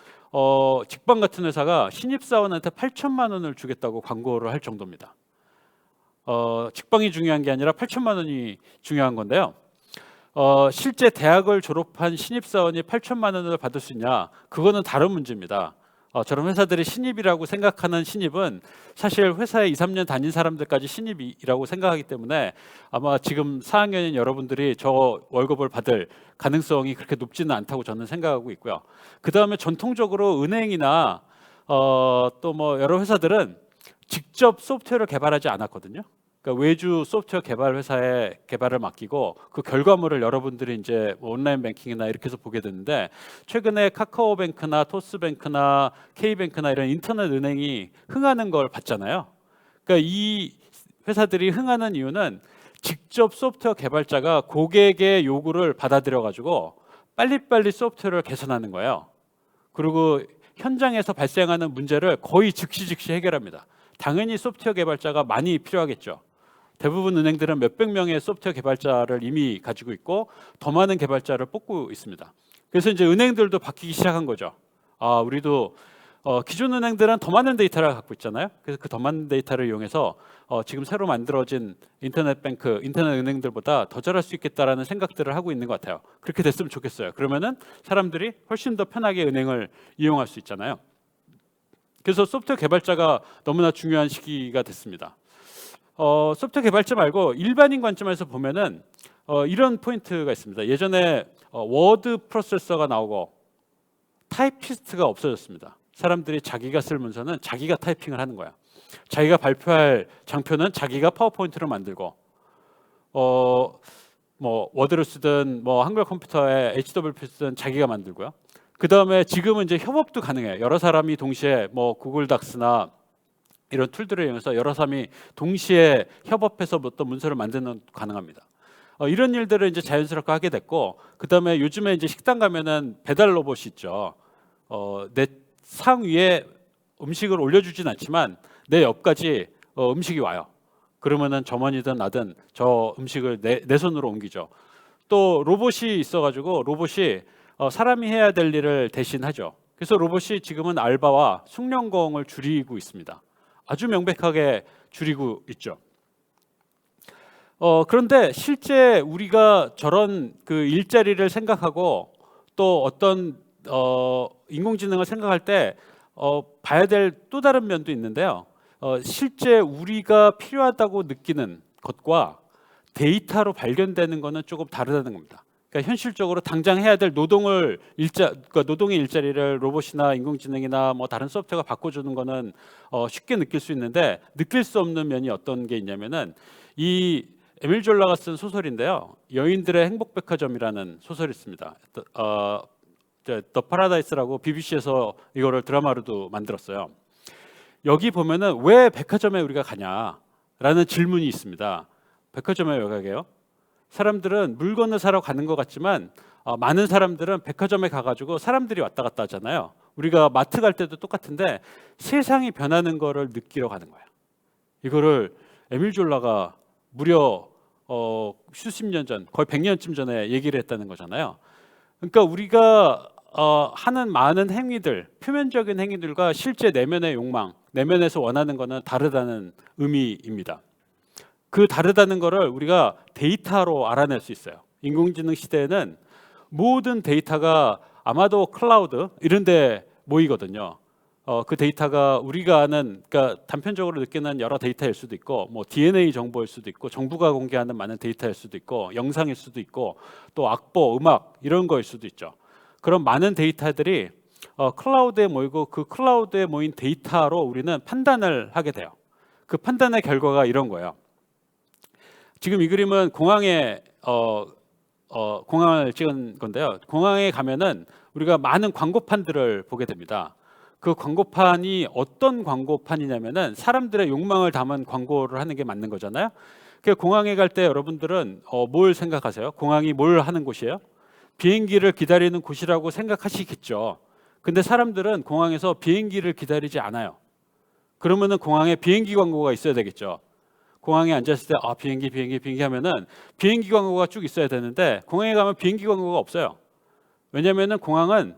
직방 같은 회사가 신입사원한테 8천만 원을 주겠다고 광고를 할 정도입니다. 직방이 중요한 게 아니라 8천만 원이 중요한 건데요. 실제 대학을 졸업한 신입사원이 8천만 원을 받을 수 있냐? 그거는 다른 문제입니다. 저런 회사들이 신입이라고 생각하는 신입은 사실 회사에 2, 3년 다닌 사람들까지 신입이라고 생각하기 때문에 아마 지금 4학년인 여러분들이 저 월급을 받을 가능성이 그렇게 높지는 않다고 저는 생각하고 있고요. 그 다음에 전통적으로 은행이나 또 뭐 여러 회사들은 직접 소프트웨어를 개발하지 않았거든요. 그러니까 외주 소프트웨어 개발 회사에 개발을 맡기고 그 결과물을 여러분들이 이제 온라인 뱅킹이나 이렇게 해서 보게 되는데 최근에 카카오뱅크나 토스뱅크나 K뱅크나 이런 인터넷 은행이 흥하는 걸 봤잖아요. 그러니까 이 회사들이 흥하는 이유는 직접 소프트웨어 개발자가 고객의 요구를 받아들여 가지고 빨리빨리 소프트웨어를 개선하는 거예요. 그리고 현장에서 발생하는 문제를 거의 즉시 해결합니다. 당연히 소프트웨어 개발자가 많이 필요하겠죠. 대부분 은행들은 몇백 명의 소프트웨어 개발자를 이미 가지고 있고 더 많은 개발자를 뽑고 있습니다. 그래서 이제 은행들도 바뀌기 시작한 거죠. 우리도 기존 은행들은 더 많은 데이터를 갖고 있잖아요. 그래서 그 더 많은 데이터를 이용해서 지금 새로 만들어진 인터넷 뱅크, 인터넷 은행들보다 더 잘할 수 있겠다라는 생각들을 하고 있는 것 같아요. 그렇게 됐으면 좋겠어요. 그러면은 사람들이 훨씬 더 편하게 은행을 이용할 수 있잖아요. 그래서 소프트웨어 개발자가 너무나 중요한 시기가 됐습니다. 소프트웨어 개발자 말고 일반인 관점에서 보면은 이런 포인트가 있습니다. 예전에 워드 프로세서가 나오고 타이피스트가 없어졌습니다. 사람들이 자기가 쓸 문서는 자기가 타이핑을 하는 거야. 자기가 발표할 장표는 자기가 파워포인트로 만들고 뭐 워드를 쓰든 뭐 한글 컴퓨터에 HWP 쓰든 자기가 만들고요. 그 다음에 지금은 이제 협업도 가능해요. 여러 사람이 동시에 뭐 구글 닥스나 이런 툴들을 이용해서 여러 사람이 동시에 협업해서 어떤 문서를 만드는 것도 가능합니다. 이런 일들을 이제 자연스럽게 하게 됐고, 그 다음에 요즘에 이제 식당 가면은 배달 로봇이 있죠. 내 상 위에 음식을 올려주진 않지만 내 옆까지 음식이 와요. 그러면은 점원이든 나든 저 음식을 내 손으로 옮기죠. 또 로봇이 있어가지고 로봇이 사람이 해야 될 일을 대신하죠. 그래서 로봇이 지금은 알바와 숙련공을 줄이고 있습니다. 아주 명백하게 줄이고 있죠. 그런데 실제 우리가 저런 그 일자리를 생각하고 또 어떤 인공지능을 생각할 때 봐야 될 또 다른 면도 있는데요. 실제 우리가 필요하다고 느끼는 것과 데이터로 발견되는 것은 조금 다르다는 겁니다. 그러니까 현실적으로 당장 해야 될 노동의 일자리를 로봇이나 인공지능이나 뭐 다른 소프트웨어가 바꿔주는 거는 쉽게 느낄 수 있는데 느낄 수 없는 면이 어떤 게 있냐면은 이 에밀 졸라가 쓴 소설인데요. 여인들의 행복백화점이라는 소설이 있습니다. 더 파라다이스라고 BBC에서 이거를 드라마로도 만들었어요. 여기 보면은 왜 백화점에 우리가 가냐라는 질문이 있습니다. 백화점에 왜 가게요? 사람들은 물건을 사러 가는 것 같지만 많은 사람들은 백화점에 가가지고 사람들이 왔다 갔다 하잖아요. 우리가 마트 갈 때도 똑같은데 세상이 변하는 거를 느끼러 가는 거예요. 이거를 에밀 졸라가 무려 수십 년 전, 거의 100년쯤 전에 얘기를 했다는 거잖아요. 그러니까 우리가 하는 많은 행위들, 표면적인 행위들과 실제 내면의 욕망, 내면에서 원하는 거는 다르다는 의미입니다. 그 다르다는 거를 우리가 데이터로 알아낼 수 있어요. 인공지능 시대에는 모든 데이터가 아마도 클라우드 이런 데 모이거든요. 그 데이터가 우리가 아는, 그러니까 단편적으로 느끼는 여러 데이터일 수도 있고, 뭐 DNA 정보일 수도 있고, 정부가 공개하는 많은 데이터일 수도 있고, 영상일 수도 있고, 또 악보, 음악 이런 거일 수도 있죠. 그런 많은 데이터들이 클라우드에 모이고 그 클라우드에 모인 데이터로 우리는 판단을 하게 돼요. 그 판단의 결과가 이런 거예요. 지금 이 그림은 공항에 공항을 찍은 건데요. 공항에 가면은 우리가 많은 광고판들을 보게 됩니다. 그 광고판이 어떤 광고판이냐면은 사람들의 욕망을 담은 광고를 하는 게 맞는 거잖아요. 그 공항에 갈 때 여러분들은 뭘 생각하세요? 공항이 뭘 하는 곳이에요? 비행기를 기다리는 곳이라고 생각하시겠죠. 근데 사람들은 공항에서 비행기를 기다리지 않아요. 그러면은 공항에 비행기 광고가 있어야 되겠죠. 공항에 앉았을 때 비행기 하면은 비행기 광고가 쭉 있어야 되는데 공항에 가면 비행기 광고가 없어요. 왜냐면은 공항은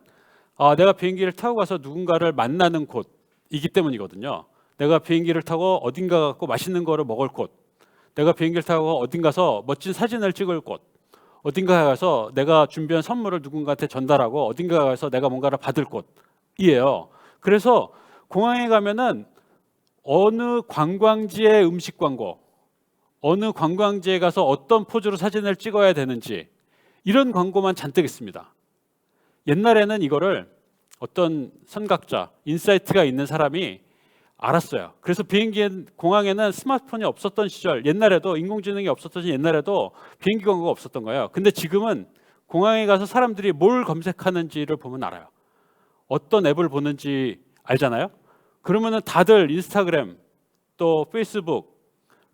내가 비행기를 타고 가서 누군가를 만나는 곳이기 때문이거든요. 내가 비행기를 타고 어딘가 가고 맛있는 거를 먹을 곳, 내가 비행기를 타고 어딘가서 멋진 사진을 찍을 곳, 어딘가 가서 내가 준비한 선물을 누군가한테 전달하고 어딘가 가서 내가 뭔가를 받을 곳이에요. 그래서 공항에 가면은 어느 관광지의 음식 광고, 어느 관광지에 가서 어떤 포즈로 사진을 찍어야 되는지 이런 광고만 잔뜩 있습니다. 옛날에는 이거를 어떤 선각자, 인사이트가 있는 사람이 알았어요. 그래서 공항에는 스마트폰이 없었던 시절, 옛날에도 인공지능이 없었던 옛날에도 비행기 광고가 없었던 거예요. 근데 지금은 공항에 가서 사람들이 뭘 검색하는지를 보면 알아요. 어떤 앱을 보는지 알잖아요. 그러면은 다들 인스타그램, 또 페이스북,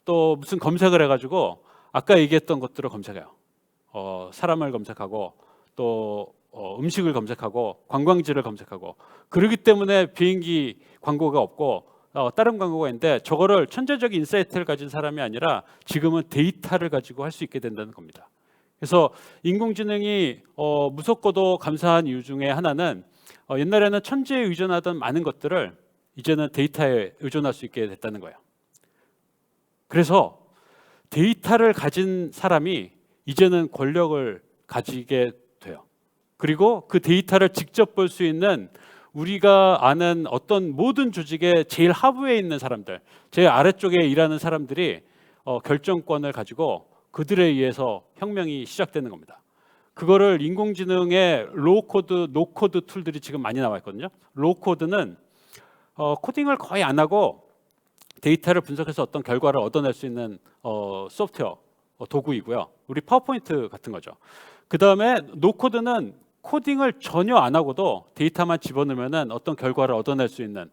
또 무슨 검색을 해가지고 아까 얘기했던 것들을 검색해요. 사람을 검색하고 또 음식을 검색하고 관광지를 검색하고, 그러기 때문에 비행기 광고가 없고 다른 광고가 있는데, 저거를 천재적인 인사이트를 가진 사람이 아니라 지금은 데이터를 가지고 할 수 있게 된다는 겁니다. 그래서 인공지능이 무섭고도 감사한 이유 중에 하나는 옛날에는 천재에 의존하던 많은 것들을 이제는 데이터에 의존할 수 있게 됐다는 거예요. 그래서 데이터를 가진 사람이 이제는 권력을 가지게 돼요. 그리고 그 데이터를 직접 볼 수 있는, 우리가 아는 어떤 모든 조직의 제일 하부에 있는 사람들, 제일 아래쪽에 일하는 사람들이 결정권을 가지고 그들에 의해서 혁명이 시작되는 겁니다. 그거를 인공지능의 로우코드, 노코드 툴들이 지금 많이 나와 있거든요. 로우코드는 코딩을 거의 안 하고 데이터를 분석해서 어떤 결과를 얻어낼 수 있는 소프트웨어 도구이고요. 우리 파워포인트 같은 거죠. 그 다음에 노코드는 코딩을 전혀 안 하고도 데이터만 집어넣으면 어떤 결과를 얻어낼 수 있는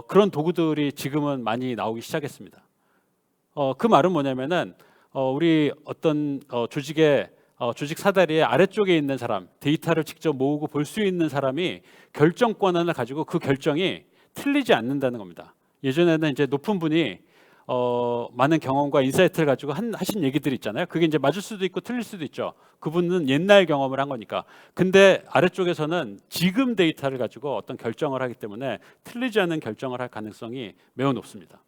그런 도구들이 지금은 많이 나오기 시작했습니다. 그 말은 뭐냐면은 우리 어떤 조직의 조직 사다리의 아래쪽에 있는 사람, 데이터를 직접 모으고 볼 수 있는 사람이 결정권을 가지고 그 결정이 틀리지 않는다는 겁니다. 예전에는 이제 높은 분이 많은 경험과 인사이트를 가지고 하신 얘기들이 있잖아요. 그게 이제 맞을 수도 있고 틀릴 수도 있죠. 그분은 옛날 경험을 한 거니까. 근데 아래쪽에서는 지금 데이터를 가지고 어떤 결정을 하기 때문에 틀리지 않은 결정을 할 가능성이 매우 높습니다.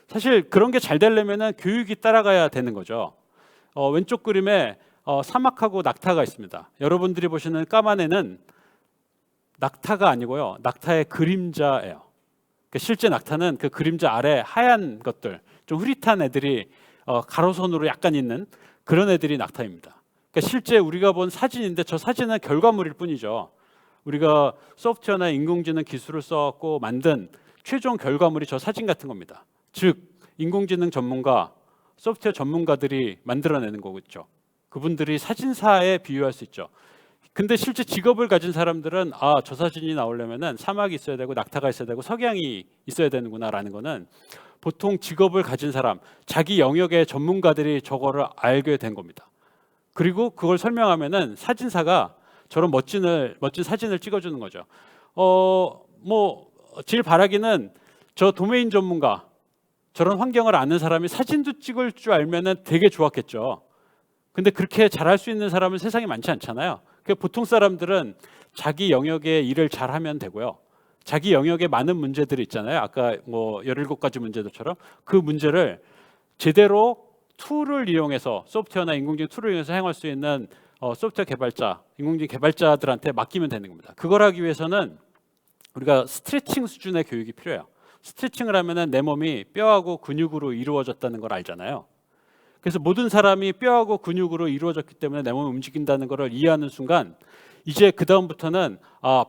사실 그런 게 잘 되려면은 교육이 따라가야 되는 거죠. 왼쪽 그림에 사막하고 낙타가 있습니다. 여러분들이 보시는 까만 애는 낙타가 아니고요, 낙타의 그림자예요. 실제 낙타는 그 그림자 아래 하얀 것들, 좀 흐릿한 애들이 가로선으로 약간 있는 그런 애들이 낙타입니다. 그러니까 실제 우리가 본 사진인데 저 사진은 결과물일 뿐이죠. 우리가 소프트웨어나 인공지능 기술을 써갖고 만든 최종 결과물이 저 사진 같은 겁니다. 즉 인공지능 전문가, 소프트웨어 전문가들이 만들어내는 거겠죠. 그분들이 사진사에 비유할 수 있죠. 근데 실제 직업을 가진 사람들은 저 사진이 나오려면은 사막이 있어야 되고 낙타가 있어야 되고 석양이 있어야 되는구나라는 거는 보통 직업을 가진 사람, 자기 영역의 전문가들이 저거를 알게 된 겁니다. 그리고 그걸 설명하면은 사진사가 저런 멋진 사진을 찍어주는 거죠. 제일 바라기는 저 도메인 전문가, 저런 환경을 아는 사람이 사진도 찍을 줄 알면은 되게 좋았겠죠. 근데 그렇게 잘할 수 있는 사람은 세상에 많지 않잖아요. 보통 사람들은 자기 영역의 일을 잘하면 되고요. 자기 영역에 많은 문제들이 있잖아요. 아까 17가지 문제들처럼 그 문제를 제대로 툴을 이용해서, 소프트웨어나 인공지능 툴을 이용해서 행할 수 있는 소프트웨어 개발자, 인공지능 개발자들한테 맡기면 되는 겁니다. 그걸 하기 위해서는 우리가 스트레칭 수준의 교육이 필요해요. 스트레칭을 하면은 내 몸이 뼈하고 근육으로 이루어졌다는 걸 알잖아요. 그래서 모든 사람이 뼈하고 근육으로 이루어졌기 때문에 내 몸이 움직인다는 것을 이해하는 순간 이제 그 다음부터는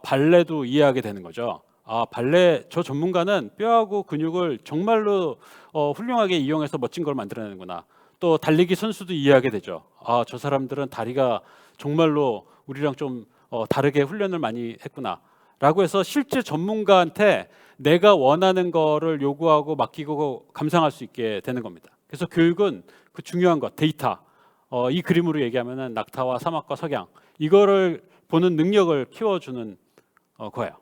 발레도 이해하게 되는 거죠. 발레 저 전문가는 뼈하고 근육을 정말로 훌륭하게 이용해서 멋진 걸 만들어내는구나. 또 달리기 선수도 이해하게 되죠. 저 사람들은 다리가 정말로 우리랑 좀 다르게 훈련을 많이 했구나. 라고 해서 실제 전문가한테 내가 원하는 거를 요구하고 맡기고 감상할 수 있게 되는 겁니다. 그래서 교육은 그 중요한 것, 데이터. 이 그림으로 얘기하면은 낙타와 사막과 석양. 이거를 보는 능력을 키워주는 거예요.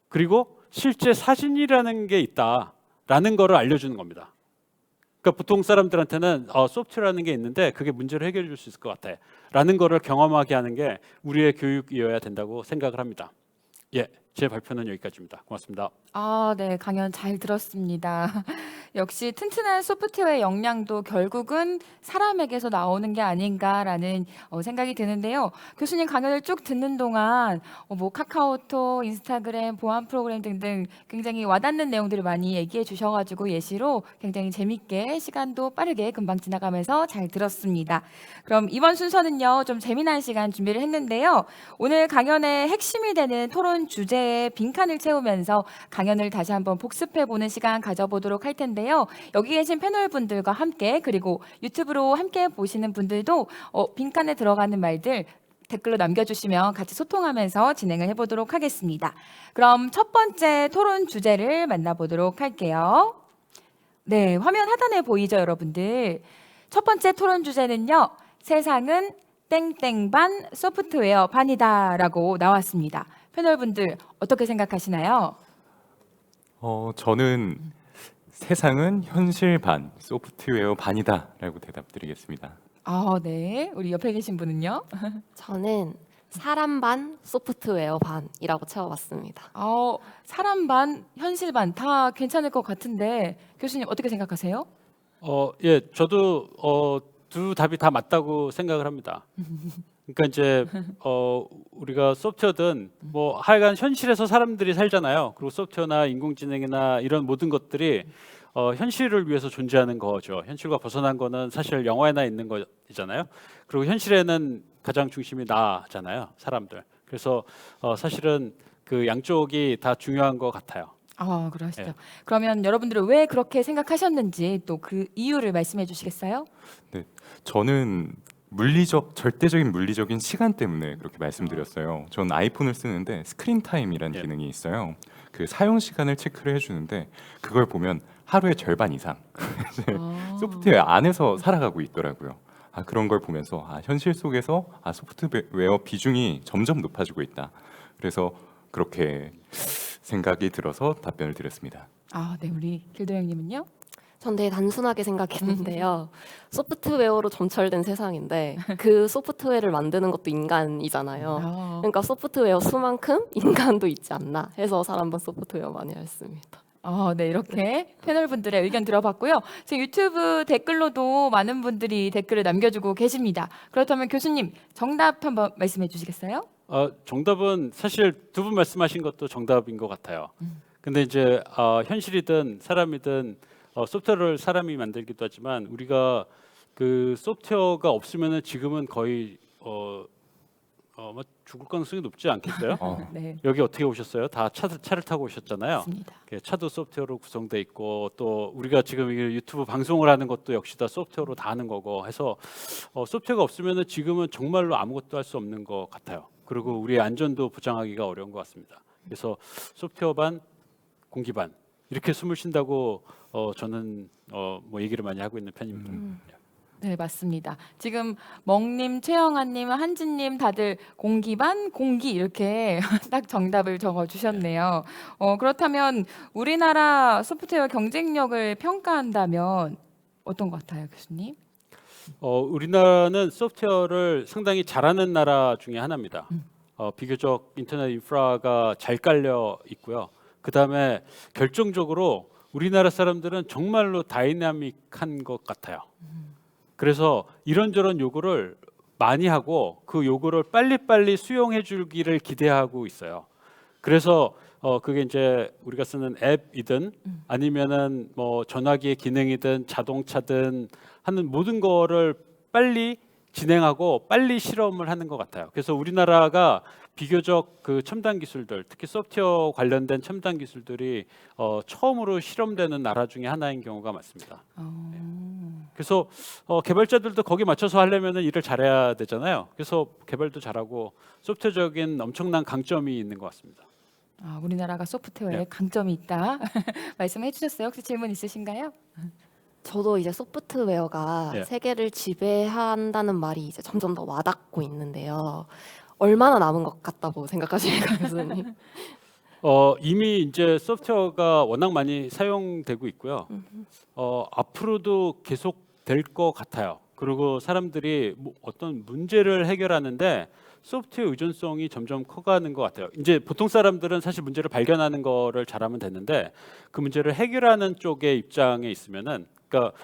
그리고 실제 사진이라는 게 있다라는 거를 알려주는 겁니다. 그러니까 보통 사람들한테는 소프트웨어라는 게 있는데 그게 문제를 해결해 줄 수 있을 것 같아 라는 거를 경험하게 하는 게 우리의 교육이어야 된다고 생각을 합니다. 예, 제 발표는 여기까지입니다. 고맙습니다. 네, 강연 잘 들었습니다. 역시 튼튼한 소프트웨어 역량도 결국은 사람에게서 나오는 게 아닌가라는 생각이 드는데요. 교수님 강연을 쭉 듣는 동안 뭐 카카오톡, 인스타그램, 보안 프로그램 등등 굉장히 와닿는 내용들을 많이 얘기해 주셔가지고 예시로 굉장히 재밌게 시간도 빠르게 금방 지나가면서 잘 들었습니다. 그럼 이번 순서는요, 좀 재미난 시간 준비를 했는데요. 오늘 강연의 핵심이 되는 토론 주제에 빈칸을 채우면서 강연을 다시 한번 복습해보는 시간 가져보도록 할 텐데요. 여기 계신 패널분들과 함께 그리고 유튜브로 함께 보시는 분들도 빈칸에 들어가는 말들 댓글로 남겨주시면 같이 소통하면서 진행을 해보도록 하겠습니다. 그럼 첫 번째 토론 주제를 만나보도록 할게요. 네, 화면 하단에 보이죠, 여러분들? 첫 번째 토론 주제는요. 세상은 땡땡반 소프트웨어 반이다라고 나왔습니다. 패널분들 어떻게 생각하시나요? 저는 세상은 현실 반, 소프트웨어 반이다라고 대답드리겠습니다. 네. 우리 옆에 계신 분은요? 저는 사람 반, 소프트웨어 반이라고 채워봤습니다. 사람 반, 현실 반 다 괜찮을 것 같은데 교수님 어떻게 생각하세요? 예, 저도 두 답이 다 맞다고 생각을 합니다. 그러니까 이제 우리가 소프트웨어든 뭐 하여간 현실에서 사람들이 살잖아요. 그리고 소프트웨어나 인공지능이나 이런 모든 것들이 현실을 위해서 존재하는 거죠. 현실과 벗어난 거는 사실 영화에나 있는 거잖아요. 그리고 현실에는 가장 중심이 나잖아요, 사람들. 그래서 사실은 그 양쪽이 다 중요한 것 같아요. 그러시죠. 예. 그러면 여러분들은 왜 그렇게 생각하셨는지 또 그 이유를 말씀해 주시겠어요? 네, 저는 절대적인 물리적인 시간 때문에 그렇게 말씀드렸어요. 전 아이폰을 쓰는데 스크린 타임이라는 예. 기능이 있어요. 그 사용 시간을 체크를 해주는데 그걸 보면 하루의 절반 이상 소프트웨어 안에서 살아가고 있더라고요. 그런 걸 보면서 현실 속에서 소프트웨어 비중이 점점 높아지고 있다. 그래서 그렇게 생각이 들어서 답변을 드렸습니다. 네, 우리 길도영님은요? 전 되게 단순하게 생각했는데요. 소프트웨어로 점철된 세상인데 그 소프트웨어를 만드는 것도 인간이잖아요. 그러니까 소프트웨어 수만큼 인간도 있지 않나 해서 사람 반 소프트웨어 많이 했습니다. 네, 이렇게 패널분들의 의견 들어봤고요. 지금 유튜브 댓글로도 많은 분들이 댓글을 남겨주고 계십니다. 그렇다면 교수님 정답 한번 말씀해 주시겠어요? 정답은 사실 두 분 말씀하신 것도 정답인 것 같아요. 근데 이제 현실이든 사람이든 소프트웨어를 사람이 만들기도 하지만 우리가 그 소프트웨어가 없으면은 지금은 거의 뭐 죽을 가능성이 높지 않겠어요? 네, 여기 어떻게 오셨어요? 다 차를 타고 오셨잖아요. 맞습니다. 차도 소프트웨어로 구성돼 있고 또 우리가 지금 이게 유튜브 방송을 하는 것도 역시 다 소프트웨어로 다 하는 거고 해서 소프트웨어가 없으면은 지금은 정말로 아무것도 할 수 없는 것 같아요. 그리고 우리의 안전도 보장하기가 어려운 것 같습니다. 그래서 소프트웨어 반, 공기 반 이렇게 숨을 쉰다고 저는 뭐 얘기를 많이 하고 있는 편입니다. 네, 맞습니다. 지금 멍님, 최영아님, 한진님 다들 공기반, 공기 이렇게 딱 정답을 적어주셨네요. 그렇다면 우리나라 소프트웨어 경쟁력을 평가한다면 어떤 것 같아요, 교수님? 우리나라는 소프트웨어를 상당히 잘하는 나라 중에 하나입니다. 비교적 인터넷 인프라가 잘 깔려 있고요. 그 다음에 결정적으로 우리나라 사람들은 정말로 다이나믹한 것 같아요. 그래서 이런저런 요구를 많이 하고 그 요구를 빨리빨리 수용해 주기를 기대하고 있어요. 그래서 그게 이제 우리가 쓰는 앱이든 아니면은 뭐 전화기의 기능이든 자동차든 하는 모든 거를 빨리 진행하고 빨리 실험을 하는 것 같아요. 그래서 우리나라가 비교적 그 첨단 기술들, 특히 소프트웨어 관련된 첨단 기술들이 처음으로 실험되는 나라 중에 하나인 경우가 많습니다. 그래서 개발자들도 거기 맞춰서 하려면 일을 잘해야 되잖아요. 그래서 개발도 잘하고 소프트웨어적인 엄청난 강점이 있는 것 같습니다. 우리나라가 소프트웨어에 네. 강점이 있다 말씀해 주셨어요. 혹시 질문 있으신가요? 저도 이제 소프트웨어가 예. 세계를 지배한다는 말이 이제 점점 더 와닿고 있는데요. 얼마나 남은 것 같다고 생각하십니까, 교수님? 이미 이제 소프트웨어가 워낙 많이 사용되고 있고요. 앞으로도 계속 될 것 같아요. 그리고 사람들이 어떤 문제를 해결하는데 소프트웨어 의존성이 점점 커가는 것 같아요. 이제 보통 사람들은 사실 문제를 발견하는 거를 잘하면 되는데 그 문제를 해결하는 쪽의 입장에 있으면은, 그러니까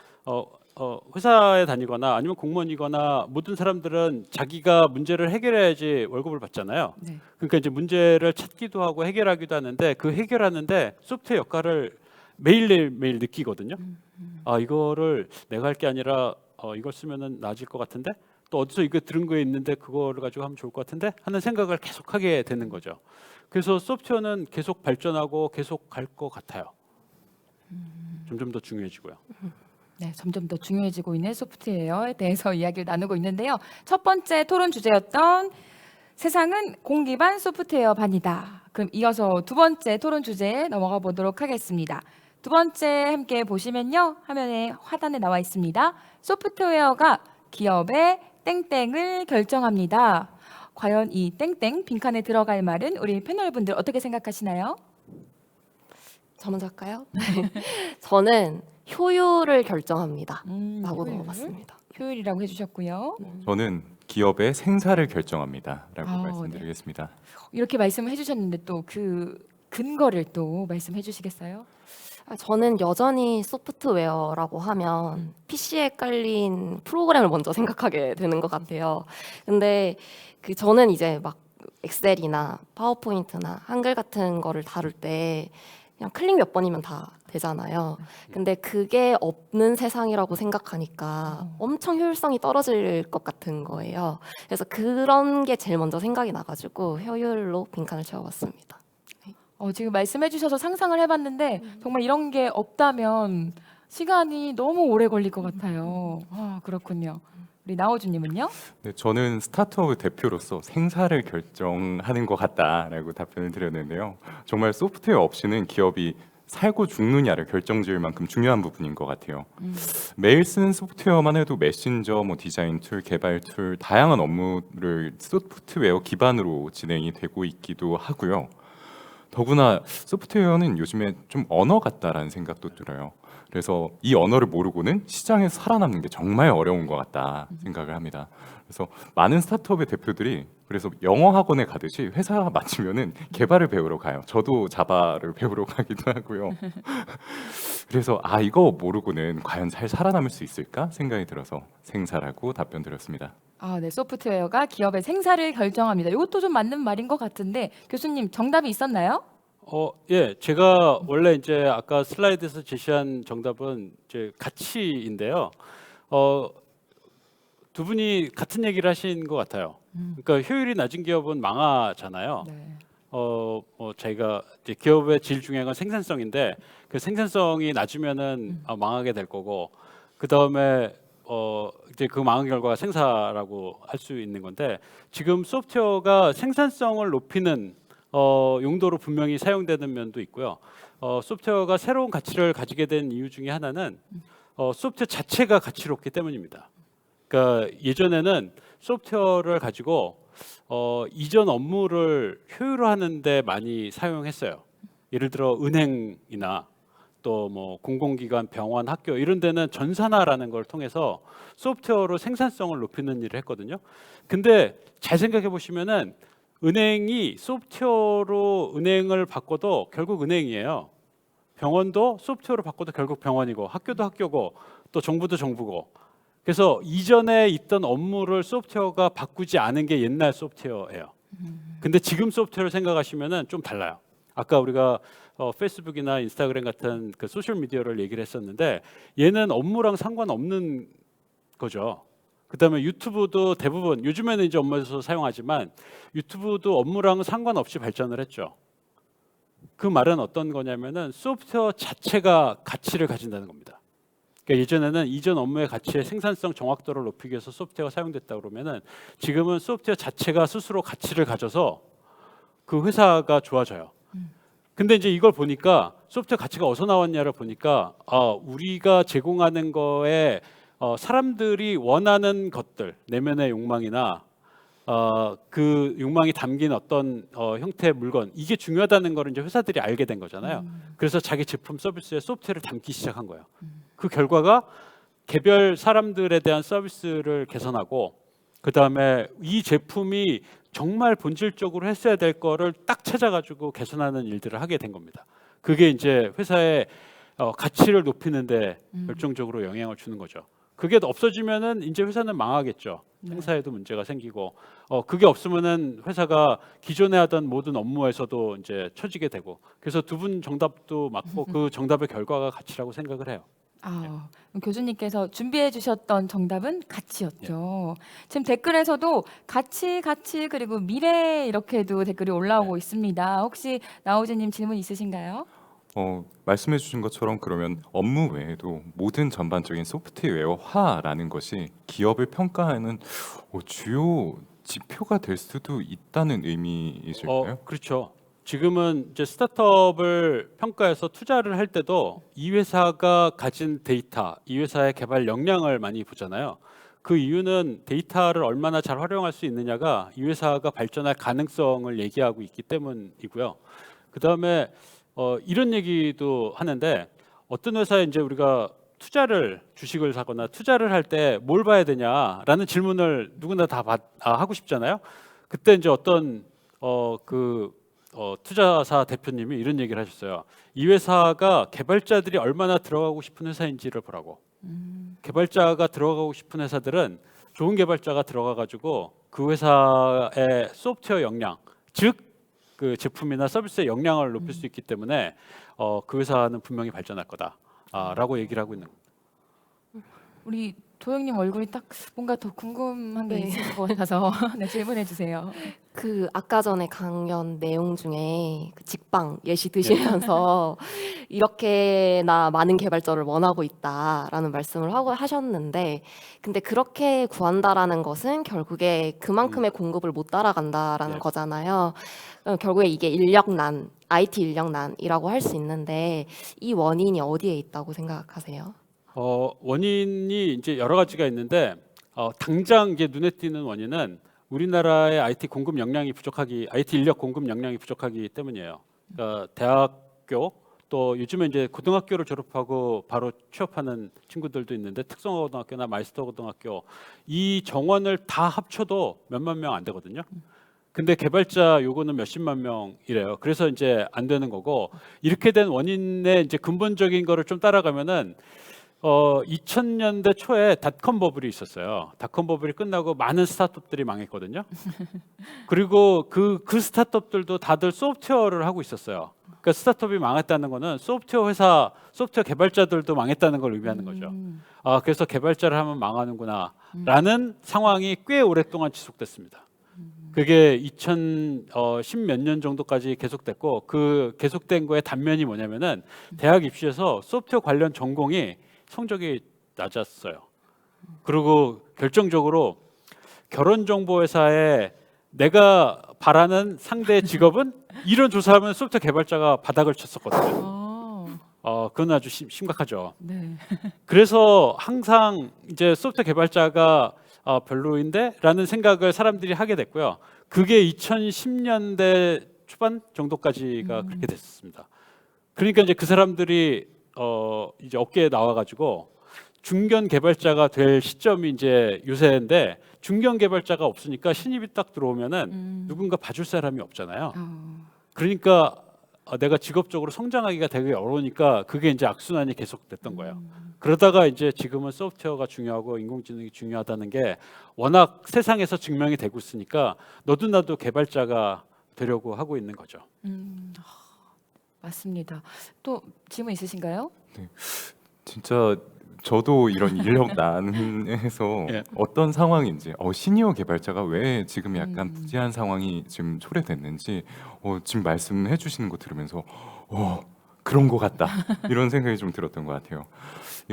회사에 다니거나 아니면 공무원이거나 모든 사람들은 자기가 문제를 해결해야지 월급을 받잖아요. 네. 그러니까 이제 문제를 찾기도 하고 해결하기도 하는데 그 해결하는데 소프트웨어 역할을 매일 느끼거든요. 이거를 내가 할 게 아니라 이걸 쓰면은 나아질 것 같은데, 또 어디서 이거 들은 거에 있는데 그거를 가지고 하면 좋을 것 같은데 하는 생각을 계속하게 되는 거죠. 그래서 소프트웨어는 계속 발전하고 계속 갈 것 같아요. 점점 더 중요해지고요. 네, 점점 더 중요해지고 있는 소프트웨어에 대해서 이야기를 나누고 있는데요. 첫 번째 토론 주제였던 세상은 공기반 소프트웨어 반이다. 그럼 이어서 두 번째 토론 주제에 넘어가 보도록 하겠습니다. 두 번째 함께 보시면요. 화면에 하단에 나와 있습니다. 소프트웨어가 기업의 땡땡을 결정합니다. 과연 이 땡땡 빈칸에 들어갈 말은 우리 패널분들 어떻게 생각하시나요? 저 먼저 할까요? 저는 효율을 결정합니다. 라고 효율. 넘어봤습니다. 효율이라고 해주셨고요. 저는 기업의 생사를 결정합니다라고 네. 말씀드리겠습니다. 이렇게 말씀을 해주셨는데 또 그 근거를 또 말씀해 주시겠어요? 저는 여전히 소프트웨어라고 하면 PC에 깔린 프로그램을 먼저 생각하게 되는 것 같아요. 근데 저는 이제 막 엑셀이나 파워포인트나 한글 같은 거를 다룰 때 그냥 클릭 몇 번이면 다 되잖아요. 근데 그게 없는 세상이라고 생각하니까 엄청 효율성이 떨어질 것 같은 거예요. 그래서 그런 게 제일 먼저 생각이 나가지고 효율로 빈칸을 채워봤습니다. 지금 말씀해 주셔서 상상을 해봤는데 정말 이런 게 없다면 시간이 너무 오래 걸릴 것 같아요. 그렇군요. 우리 나호주님은요? 네, 저는 스타트업 대표로서 생사를 결정하는 것 같다라고 답변을 드렸는데요. 정말 소프트웨어 없이는 기업이 살고 죽느냐를 결정지을 만큼 중요한 부분인 것 같아요. 매일 쓰는 소프트웨어만 해도 메신저, 디자인 툴, 개발 툴, 다양한 업무를 소프트웨어 기반으로 진행이 되고 있기도 하고요. 더구나 소프트웨어는 요즘에 좀 언어 같다라는 생각도 들어요. 그래서 이 언어를 모르고는 시장에서 살아남는 게 정말 어려운 것 같다 생각을 합니다. 그래서 많은 스타트업의 대표들이 그래서 영어 학원에 가듯이 회사 마치면은 개발을 배우러 가요. 저도 자바를 배우러 가기도 하고요. 그래서 이거 모르고는 과연 잘 살아남을 수 있을까 생각이 들어서 생사라고 답변 드렸습니다. 네, 소프트웨어가 기업의 생사를 결정합니다. 이것도 좀 맞는 말인 것 같은데 교수님 정답이 있었나요? 예, 제가 원래 이제 아까 슬라이드에서 제시한 정답은 이제 가치인데요. 두 분이 같은 얘기를 하신 것 같아요. 그러니까 효율이 낮은 기업은 망하잖아요. 네. 저희가 이제 기업의 제일 중요한 건 생산성인데 그 생산성이 낮으면은 망하게 될 거고, 그 다음에 이제 그 망한 결과가 생사라고 할 수 있는 건데, 지금 소프트웨어가 생산성을 높이는 용도로 분명히 사용되는 면도 있고요. 소프트웨어가 새로운 가치를 가지게 된 이유 중에 하나는 소프트웨어 자체가 가치롭기 때문입니다. 그러니까 예전에는 소프트웨어를 가지고 이전 업무를 효율화하는 데 많이 사용했어요. 예를 들어 은행이나 또 뭐 공공기관, 병원, 학교 이런 데는 전산화라는 걸 통해서 소프트웨어로 생산성을 높이는 일을 했거든요. 근데 잘 생각해 보시면은 은행이 소프트웨어로 은행을 바꿔도 결국 은행이에요. 병원도 소프트웨어로 바꿔도 결국 병원이고, 학교도 학교고, 또 정부도 정부고. 그래서 이전에 있던 업무를 소프트웨어가 바꾸지 않은 게 옛날 소프트웨어예요. 근데 지금 소프트웨어를 생각하시면은 좀 달라요. 아까 우리가 페이스북이나 인스타그램 같은 그 소셜 미디어를 얘기를 했었는데 얘는 업무랑 상관없는 거죠. 그다음에 유튜브도 대부분 요즘에는 이제 업무에서 사용하지만 유튜브도 업무랑 상관없이 발전을 했죠. 그 말은 어떤 거냐면은 소프트웨어 자체가 가치를 가진다는 겁니다. 그러니까 예전에는 이전 업무의 가치의 생산성 정확도를 높이기 위해서 소프트웨어가 사용됐다 그러면은 지금은 소프트웨어 자체가 스스로 가치를 가져서 그 회사가 좋아져요. 근데 이제 이걸 보니까 소프트웨어 가치가 어디서 나왔냐를 보니까 우리가 제공하는 거에 사람들이 원하는 것들, 내면의 욕망이나 그 욕망이 담긴 어떤 형태의 물건 이게 중요하다는 걸 이제 회사들이 알게 된 거잖아요. 그래서 자기 제품 서비스에 소프트웨어를 담기 시작한 거예요. 그 결과가 개별 사람들에 대한 서비스를 개선하고 그 다음에 이 제품이 정말 본질적으로 했어야 될 거를 딱 찾아가지고 개선하는 일들을 하게 된 겁니다. 그게 이제 회사의 가치를 높이는데 결정적으로 영향을 주는 거죠. 그게 없어지면은 이제 회사는 망하겠죠. 행사에도 문제가 생기고 그게 없으면은 회사가 기존에 하던 모든 업무에서도 이제 처지게 되고 그래서 두 분 정답도 맞고 그 정답의 결과가 가치라고 생각을 해요. 그럼 교수님께서 준비해 주셨던 정답은 가치였죠. 지금 댓글에서도 가치 그리고 미래 이렇게도 댓글이 올라오고 있습니다. 혹시 나오즈님 질문 있으신가요? 말씀해 주신 것처럼 그러면 업무 외에도 모든 전반적인 소프트웨어화라는 것이 기업을 평가하는 주요 지표가 될 수도 있다는 의미이실까요? 그렇죠. 지금은 이제 스타트업을 평가해서 투자를 할 때도 이 회사가 가진 데이터, 이 회사의 개발 역량을 많이 보잖아요. 그 이유는 데이터를 얼마나 잘 활용할 수 있느냐가 이 회사가 발전할 가능성을 얘기하고 있기 때문이고요. 그 다음에 이런 얘기도 하는데 어떤 회사에 이제 우리가 주식을 사거나 투자를 할 때 뭘 봐야 되냐라는 질문을 누구나 다 하고 싶잖아요. 그때 이제 어떤 투자사 대표님이 이런 얘기를 하셨어요. 이 회사가 개발자들이 얼마나 들어가고 싶은 회사인지를 보라고. 개발자가 들어가고 싶은 회사들은 좋은 개발자가 들어가가지고 그 회사의 소프트웨어 역량, 즉 그 제품이나 서비스의 역량을 높일 수 있기 때문에 그 회사는 분명히 발전할 거다라고 얘기를 하고 있는 겁니다. 우리 도영님 얼굴이 딱 뭔가 더 궁금한 게 네. 있을 것 같아서 네, 질문해 주세요. 그 아까 전에 강연 내용 중에 그 직방 예시 드시면서 이렇게나 많은 개발자를 원하고 있다라는 말씀을 하셨는데 근데 그렇게 구한다라는 것은 결국에 그만큼의 공급을 못 따라간다라는 네. 거잖아요. 결국에 이게 인력난, IT 인력난이라고 할 수 있는데 이 원인이 어디에 있다고 생각하세요? 원인이 이제 여러 가지가 있는데 당장 이제 눈에 띄는 원인은 우리나라의 IT 인력 공급 역량이 부족하기 때문이에요. 그러니까 대학교 또 요즘에 이제 고등학교를 졸업하고 바로 취업하는 친구들도 있는데 특성화고등학교나 마이스터고등학교 이 정원을 다 합쳐도 몇만 명 안 되거든요. 근데 개발자 요거는 몇십만 명이래요. 그래서 이제 안 되는 거고 이렇게 된 원인의 이제 근본적인 거를 좀 따라가면은 2000년대 초에 닷컴 버블이 있었어요. 닷컴 버블이 끝나고 많은 스타트업들이 망했거든요. 그리고 그 스타트업들도 다들 소프트웨어를 하고 있었어요. 그러니까 스타트업이 망했다는 거는 소프트웨어 개발자들도 망했다는 걸 의미하는 거죠. 그래서 개발자를 하면 망하는구나라는 상황이 꽤 오랫동안 지속됐습니다. 그게 2010 몇 년 정도까지 계속됐고 그 계속된 거의 단면이 뭐냐면은 대학 입시에서 소프트웨어 관련 전공이 성적이 낮았어요. 그리고 결정적으로 결혼정보회사에 내가 바라는 상대 직업은 이런 조사하면 소프트웨어 개발자가 바닥을 쳤었거든요. 그건 아주 심각하죠. 네. 그래서 항상 이제 소프트웨어 개발자가 별로인데라는 생각을 사람들이 하게 됐고요. 그게 2010년대 초반 정도까지가 그렇게 됐습니다. 그러니까 이제 그 사람들이 이제 업계에 나와가지고 중견 개발자가 될 시점이 이제 요새인데 중견 개발자가 없으니까 신입이 딱 들어오면은 누군가 봐줄 사람이 없잖아요. 그러니까 내가 직업적으로 성장하기가 되게 어려우니까 그게 이제 악순환이 계속됐던 거예요. 그러다가 이제 지금은 소프트웨어가 중요하고 인공지능이 중요하다는 게 워낙 세상에서 증명이 되고 있으니까 너도 나도 개발자가 되려고 하고 있는 거죠. 맞습니다. 또 질문 있으신가요? 진짜 저도 이런 인력난에서 예. 어떤 상황인지 시니어 개발자가 왜 지금 약간 부재한 상황이 지금 초래됐는지 지금 말씀해 주시는 거 들으면서 그런 것 같다 이런 생각이 좀 들었던 것 같아요.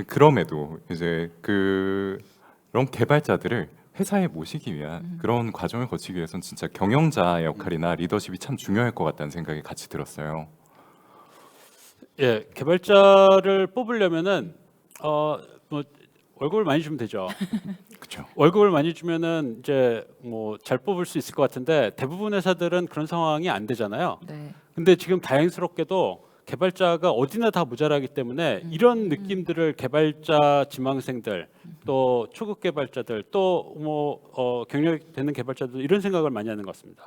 그럼에도 이제 그런 개발자들을 회사에 모시기 위한 그런 과정을 거치기 위해서는 진짜 경영자의 역할이나 리더십이 참 중요할 것 같다는 생각이 같이 들었어요. 예, 개발자를 뽑으려면은 뭐 월급을 많이 주면 되죠. 그렇죠. 월급을 많이 주면은 이제 뭐 잘 뽑을 수 있을 것 같은데 대부분 회사들은 그런 상황이 안 되잖아요. 네. 근데 지금 다행스럽게도 개발자가 어디나 다 모자라기 때문에 이런 느낌들을 개발자 지망생들 또 초급 개발자들 또 뭐 경력이 되는 개발자들 이런 생각을 많이 하는 것 같습니다.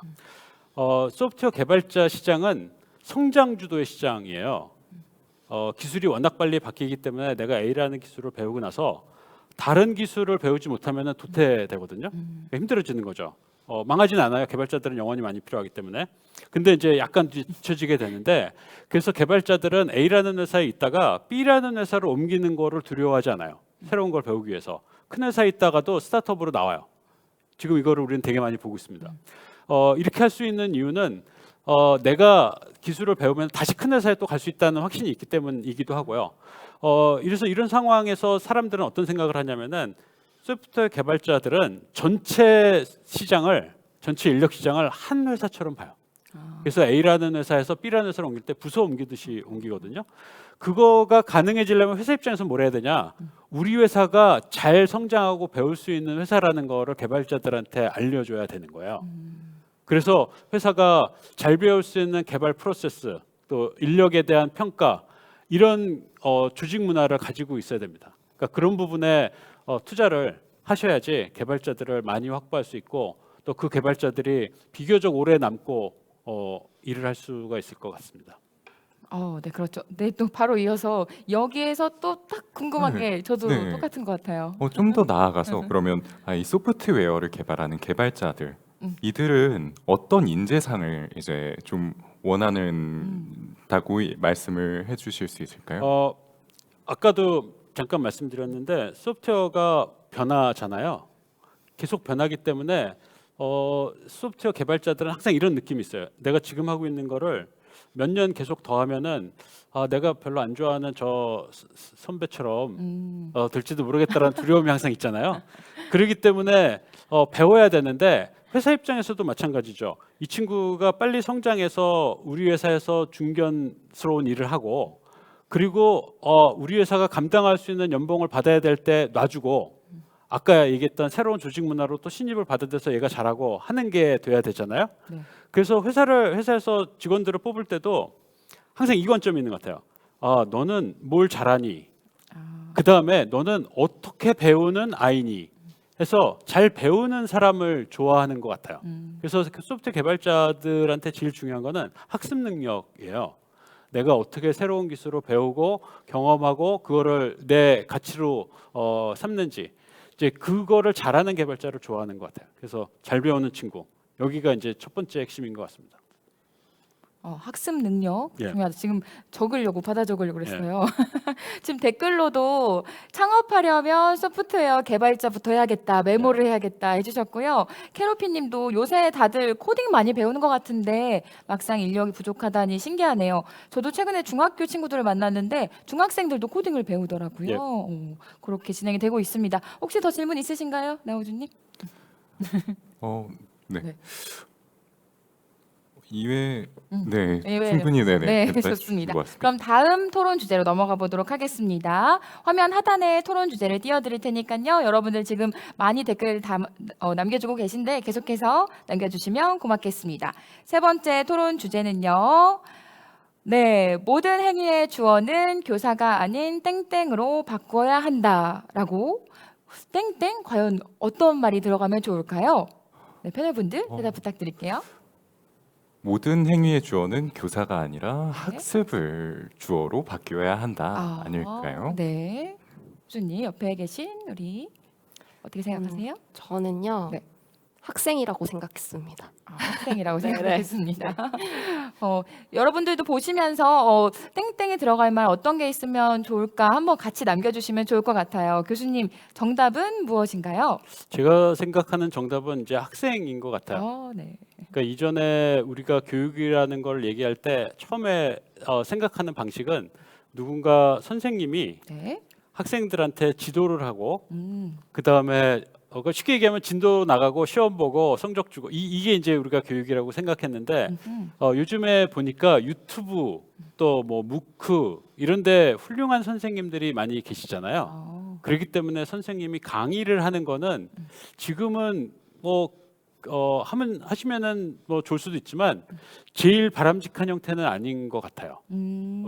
소프트웨어 개발자 시장은 성장 주도의 시장이에요. 기술이 워낙 빨리 바뀌기 때문에 내가 A라는 기술을 배우고 나서 다른 기술을 배우지 못하면 도태되거든요. 그러니까 힘들어지는 거죠. 망하진 않아요. 개발자들은 영원히 많이 필요하기 때문에. 근데 이제 약간 뒤처지게 되는데 그래서 개발자들은 A라는 회사에 있다가 B라는 회사로 옮기는 거를 두려워하지 않아요. 새로운 걸 배우기 위해서. 큰 회사에 있다가도 스타트업으로 나와요. 지금 이거를 우리는 되게 많이 보고 있습니다. 이렇게 할 수 있는 이유는 내가 기술을 배우면 다시 큰 회사에 또 갈 수 있다는 확신이 있기 때문이기도 하고요. 이래서 이런 상황에서 사람들은 어떤 생각을 하냐면은 소프트웨어 개발자들은 전체 인력 시장을 한 회사처럼 봐요. 그래서 A라는 회사에서 B라는 회사로 옮길 때 부서 옮기듯이 옮기거든요. 그거가 가능해지려면 회사 입장에서 뭘 해야 되냐? 우리 회사가 잘 성장하고 배울 수 있는 회사라는 거를 개발자들한테 알려줘야 되는 거예요. 그래서 회사가 잘 배울 수 있는 개발 프로세스, 또 인력에 대한 평가 이런 조직 문화를 가지고 있어야 됩니다. 그러니까 그런 부분에 투자를 하셔야지 개발자들을 많이 확보할 수 있고 또 그 개발자들이 비교적 오래 남고 일을 할 수가 있을 것 같습니다. 네, 그렇죠. 네, 또 바로 이어서 여기에서 또 딱 궁금한 게 저도 네. 똑같은 것 같아요. 좀 더 나아가서 그러면 이 소프트웨어를 개발하는 개발자들 이들은 어떤 인재상을 이제 좀 원하는다고 말씀을 해주실 수 있을까요? 아까도 잠깐 말씀드렸는데 소프트웨어가 변하잖아요. 계속 변하기 때문에 소프트웨어 개발자들은 항상 이런 느낌이 있어요. 내가 지금 하고 있는 거를 몇 년 계속 더 하면은 내가 별로 안 좋아하는 저 선배처럼 될지도 모르겠다라는 두려움이 항상 있잖아요. 그렇기 때문에 배워야 되는데 회사 입장에서도 마찬가지죠. 이 친구가 빨리 성장해서 우리 회사에서 중견스러운 일을 하고 그리고 우리 회사가 감당할 수 있는 연봉을 받아야 될 때 놔주고 아까 얘기했던 새로운 조직 문화로 또 신입을 받아들여서 얘가 잘하고 하는 게 돼야 되잖아요. 네. 그래서 회사에서 직원들을 뽑을 때도 항상 이 관점이 있는 것 같아요. 너는 뭘 잘하니? 그 다음에 너는 어떻게 배우는 아이니? 해서 잘 배우는 사람을 좋아하는 것 같아요. 그래서 소프트웨어 개발자들한테 제일 중요한 거는 학습 능력이에요. 내가 어떻게 새로운 기술을 배우고 경험하고 그거를 내 가치로 삼는지 이제 그거를 잘하는 개발자를 좋아하는 것 같아요. 그래서 잘 배우는 친구 여기가 이제 첫 번째 핵심인 것 같습니다. 학습 능력 예. 중요하다. 지금 받아 적으려고 그랬어요. 지금 댓글로도 창업하려면 소프트웨어 개발자부터 해야겠다, 메모를 해야겠다 해주셨고요. 캐로피님도 요새 다들 코딩 많이 배우는 것 같은데 막상 인력이 부족하다니 신기하네요. 저도 최근에 중학교 친구들을 만났는데 중학생들도 코딩을 배우더라고요. 그렇게 진행이 되고 있습니다. 혹시 더 질문 있으신가요, 나우주님? 네. 네. 이외 이외. 충분히 네, 됐다 좋습니다. 것 같습니다. 그럼 다음 토론 주제로 넘어가 보도록 하겠습니다. 화면 하단에 토론 주제를 띄워드릴 테니까요. 여러분들 지금 많이 댓글 남겨주고 계신데 계속해서 남겨주시면 고맙겠습니다. 세 번째 토론 주제는요. 네, 모든 행위의 주어는 교사가 아닌 땡땡으로 바꿔야 한다라고. 땡땡 과연 어떤 말이 들어가면 좋을까요? 네, 패널분들 대답 부탁드릴게요. 모든 행위의 주어는 교사가 아니라 네. 학습을 주어로 바뀌어야 한다 아닐까요? 네. 교수님 옆에 계신 우리 어떻게 생각하세요? 저는요 네. 학생이라고 생각했습니다. 학생이라고 네, 네. 생각했습니다. 여러분들도 보시면서 땡땡에 들어갈 말 어떤 게 있으면 좋을까 한번 같이 남겨주시면 좋을 것 같아요. 교수님 정답은 무엇인가요? 제가 생각하는 정답은 이제 학생인 것 같아요. 네. 그러니까 이전에 우리가 교육이라는 걸 얘기할 때 처음에 생각하는 방식은 누군가 선생님이 네. 학생들한테 지도를 하고 음. 그 다음에 쉽게 얘기하면 진도 나가고 시험 보고 성적 주고 이게 이제 우리가 교육이라고 생각했는데 요즘에 보니까 유튜브 또 뭐 무크 이런데 훌륭한 선생님들이 많이 계시잖아요. 그렇기 때문에 선생님이 강의를 하는 거는 지금은 뭐 하시면은 뭐 좋을 수도 있지만 제일 바람직한 형태는 아닌 것 같아요.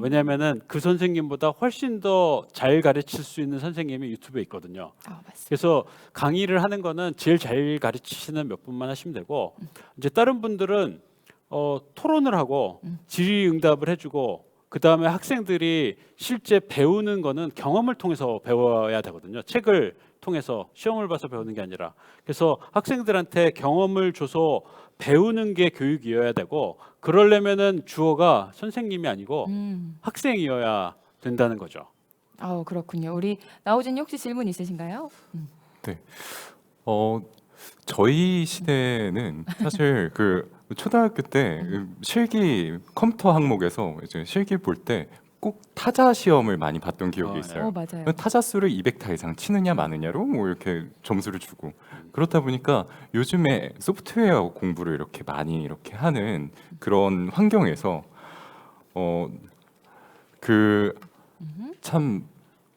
왜냐하면은 그 선생님보다 훨씬 더 잘 가르칠 수 있는 선생님이 유튜브에 있거든요. 맞습니다. 그래서 강의를 하는 거는 제일 잘 가르치시는 몇 분만 하시면 되고 이제 다른 분들은 토론을 하고 질의응답을 해주고 그 다음에 학생들이 실제 배우는 거는 경험을 통해서 배워야 되거든요. 책을 통해서 시험을 봐서 배우는 게 아니라. 그래서 학생들한테 경험을 줘서 배우는 게 교육이어야 되고 그러려면은 주어가 선생님이 아니고 학생이어야 된다는 거죠. 그렇군요. 우리 나우진님 혹시 질문 있으신가요? 네. 저희 시대는 사실 그 초등학교 때 실기 컴퓨터 항목에서 이제 실기 볼 때 꼭 타자 시험을 많이 봤던 기억이 있어요. 맞아요. 타자 수를 200타 이상 치느냐 마느냐로 뭐 이렇게 점수를 주고 그렇다 보니까 요즘에 소프트웨어 공부를 이렇게 많이 이렇게 하는 그런 환경에서 참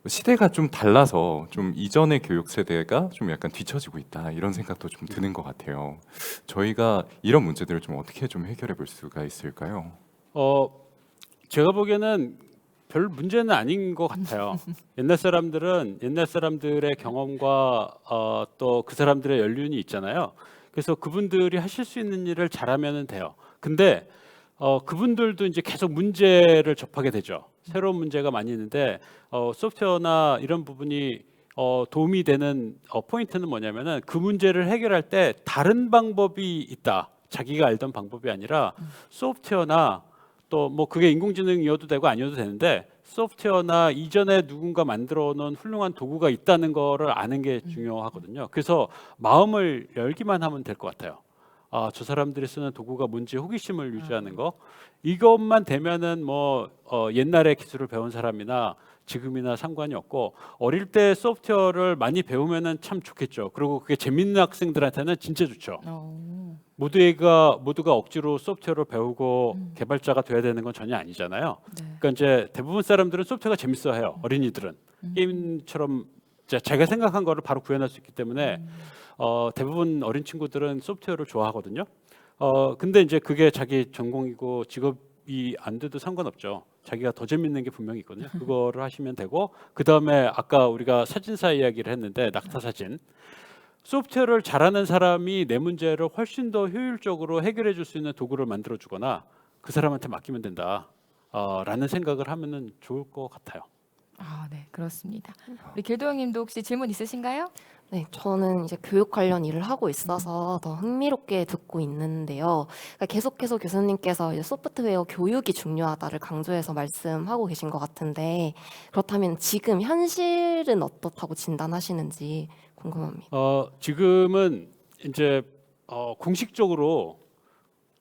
시대가 좀 달라서 좀 이전의 교육 세대가 좀 약간 뒤처지고 있다 이런 생각도 좀 드는 것 같아요. 저희가 이런 문제들을 좀 어떻게 좀 해결해 볼 수가 있을까요? 제가 보기에는 별 문제는 아닌 것 같아요. 옛날 사람들은 옛날 사람들의 경험과 또 그 사람들의 연륜이 있잖아요. 그래서 그분들이 하실 수 있는 일을 잘하면 돼요. 근데 그분들도 이제 계속 문제를 접하게 되죠. 새로운 문제가 많이 있는데 소프트웨어나 이런 부분이 도움이 되는 포인트는 뭐냐면은 그 문제를 해결할 때 다른 방법이 있다. 자기가 알던 방법이 아니라 소프트웨어나 또 뭐 그게 인공지능이어도 되고 아니어도 되는데 소프트웨어나 이전에 누군가 만들어 놓은 훌륭한 도구가 있다는 거를 아는 게 중요하거든요. 그래서 마음을 열기만 하면 될 것 같아요. 저 사람들이 쓰는 도구가 뭔지 호기심을 유지하는 거 이것만 되면은 뭐 옛날에 기술을 배운 사람이나 지금이나 상관이 없고 어릴 때 소프트웨어를 많이 배우면은 참 좋겠죠. 그리고 그게 재밌는 학생들한테는 진짜 좋죠. 모두가 억지로 소프트웨어를 배우고 개발자가 돼야 되는 건 전혀 아니잖아요. 그러니까 이제 대부분 사람들은 소프트웨어가 재밌어해요. 어린이들은 게임처럼 제가 생각한 거를 바로 구현할 수 있기 때문에 대부분 어린 친구들은 소프트웨어를 좋아하거든요. 근데 이제 그게 자기 전공이고 직업이 안 돼도 상관없죠. 자기가 더 재밌는 게 분명히 있거든요. 그거를 하시면 되고 그 다음에 아까 우리가 사진사 이야기를 했는데 낙타 사진. 소프트웨어를 잘하는 사람이 내 문제를 훨씬 더 효율적으로 해결해 줄 수 있는 도구를 만들어 주거나 그 사람한테 맡기면 된다 라는 생각을 하면은 좋을 것 같아요. 네, 그렇습니다. 우리 길도영님도 혹시 질문 있으신가요? 네, 저는 이제 교육 관련 일을 하고 있어서 더 흥미롭게 듣고 있는데요. 그러니까 계속해서 교수님께서 이제 소프트웨어 교육이 중요하다를 강조해서 말씀하고 계신 것 같은데 그렇다면 지금 현실은 어떻다고 진단하시는지 궁금합니다. 지금은 이제 공식적으로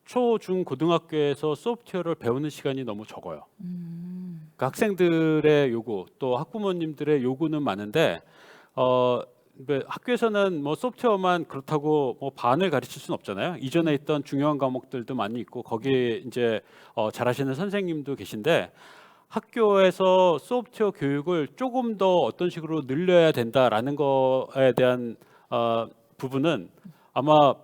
초, 중, 고등학교에서 소프트웨어를 배우는 시간이 너무 적어요. 그러니까 학생들의 요구 또 학부모님들의 요구는 많은데 학교에서는 뭐 소프트웨어만 그렇다고 뭐 반을 가르칠 수는 없잖아요. 이전에 있던 중요한 과목들도 많이 있고 거기에 이제 잘하시는 선생님도 계신데 학교에서 소프트웨어 교육을 조금 더 어떤 식으로 늘려야 된다라는 거에 대한 부분은 아마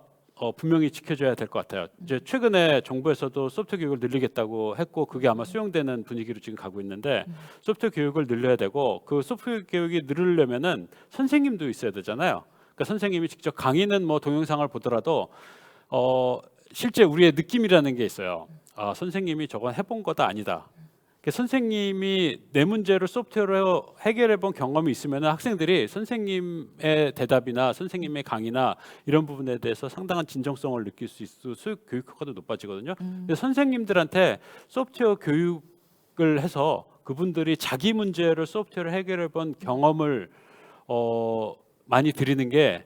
분명히 지켜줘야 될 것 같아요. 이제 최근에 정부에서도 소프트웨어 교육을 늘리겠다고 했고 그게 아마 수용되는 분위기로 지금 가고 있는데 소프트웨어 교육을 늘려야 되고 그 소프트웨어 교육이 늘으려면은 선생님도 있어야 되잖아요. 그러니까 선생님이 직접 강의는 뭐 동영상을 보더라도 실제 우리의 느낌이라는 게 있어요. 아, 선생님이 저건 해본 거다 아니다. 선생님이 내 문제를 소프트웨어로 해결해 본 경험이 있으면 학생들이 선생님의 대답이나 선생님의 강의나 이런 부분에 대해서 상당한 진정성을 느낄 수 있어 교육 효과도 높아지거든요. 근데 선생님들한테 소프트웨어 교육을 해서 그분들이 자기 문제를 소프트웨어로 해결해 본 경험을 많이 드리는 게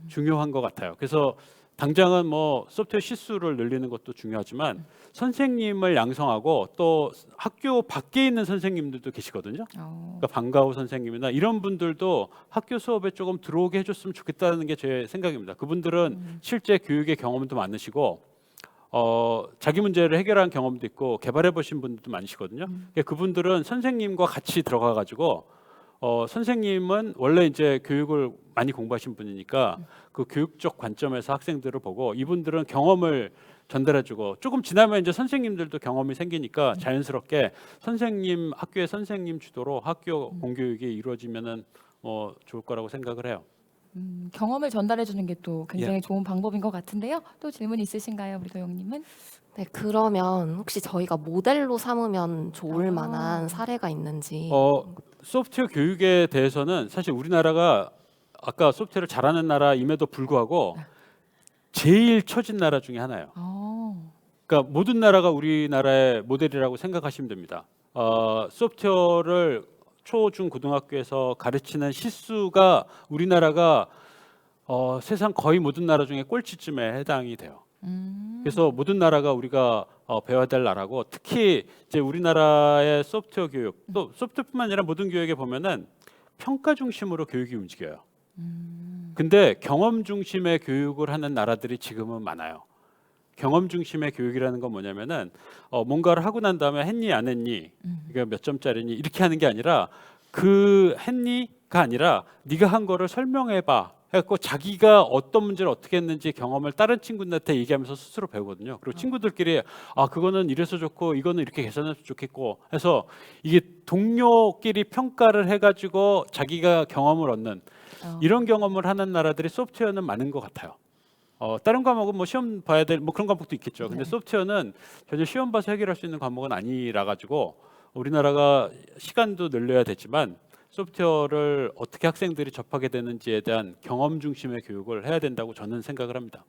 중요한 것 같아요. 그래서 당장은 뭐 소프트웨어 시수를 늘리는 것도 중요하지만 선생님을 양성하고 또 학교 밖에 있는 선생님들도 계시거든요. 그러니까 방과후 선생님이나 이런 분들도 학교 수업에 조금 들어오게 해줬으면 좋겠다는 게 제 생각입니다. 그분들은 실제 교육의 경험도 많으시고 자기 문제를 해결한 경험도 있고 개발해 보신 분들도 많으시거든요. 그러니까 그분들은 선생님과 같이 들어가 가지고 선생님은 원래 이제 교육을 많이 공부하신 분이니까 그 교육적 관점에서 학생들을 보고 이분들은 경험을 전달해주고 조금 지나면 이제 선생님들도 경험이 생기니까 자연스럽게 선생님 학교의 선생님 주도로 학교 공교육이 이루어지면은 좋을 거라고 생각을 해요. 경험을 전달해 주는 게 또 굉장히 좋은 방법인 것 같은데요. 또 질문 있으신가요, 우리 도영님은? 네, 그러면 혹시 저희가 모델로 삼으면 좋을 아. 만한 사례가 있는지. 소프트웨어 교육에 대해서는 사실 우리나라가 아까 소프트웨어를 잘하는 나라임에도 불구하고 제일 처진 나라 중에 하나예요. 그러니까 모든 나라가 우리나라의 모델이라고 생각하시면 됩니다. 소프트웨어를 초, 중, 고등학교에서 가르치는 시수가 우리나라가 세상 거의 모든 나라 중에 꼴찌쯤에 해당이 돼요. 그래서 모든 나라가 우리가 배워야 될 나라고 특히 이제 우리나라의 소프트웨어 교육 또 소프트웨어뿐만 아니라 모든 교육에 보면은 평가 중심으로 교육이 움직여요. 근데 경험 중심의 교육을 하는 나라들이 지금은 많아요. 경험 중심의 교육이라는 건 뭐냐면은 뭔가를 하고 난 다음에 했니 안 했니 이게 몇 점짜리니 이렇게 하는 게 아니라 그 했니가 아니라 네가 한 거를 설명해봐 해갖고 자기가 어떤 문제를 어떻게 했는지 경험을 다른 친구들한테 얘기하면서 스스로 배우거든요. 그리고 친구들끼리 그거는 이래서 좋고 이거는 이렇게 계산해서 좋겠고 해서 이게 동료끼리 평가를 해가지고 자기가 경험을 얻는 이런 경험을 하는 나라들이 소프트웨어는 많은 것 같아요. 다른 과목은 뭐 시험 봐야 될 뭐 그런 과목도 있겠죠. 근데 소프트웨어는 전혀 시험 봐서 해결할 수 있는 과목은 아니라 가지고 우리나라가 시간도 늘려야 되지만 소프트웨어를 어떻게 학생들이 접하게 되는지에 대한 경험 중심의 교육을 해야 된다고 저는 생각을 합니다.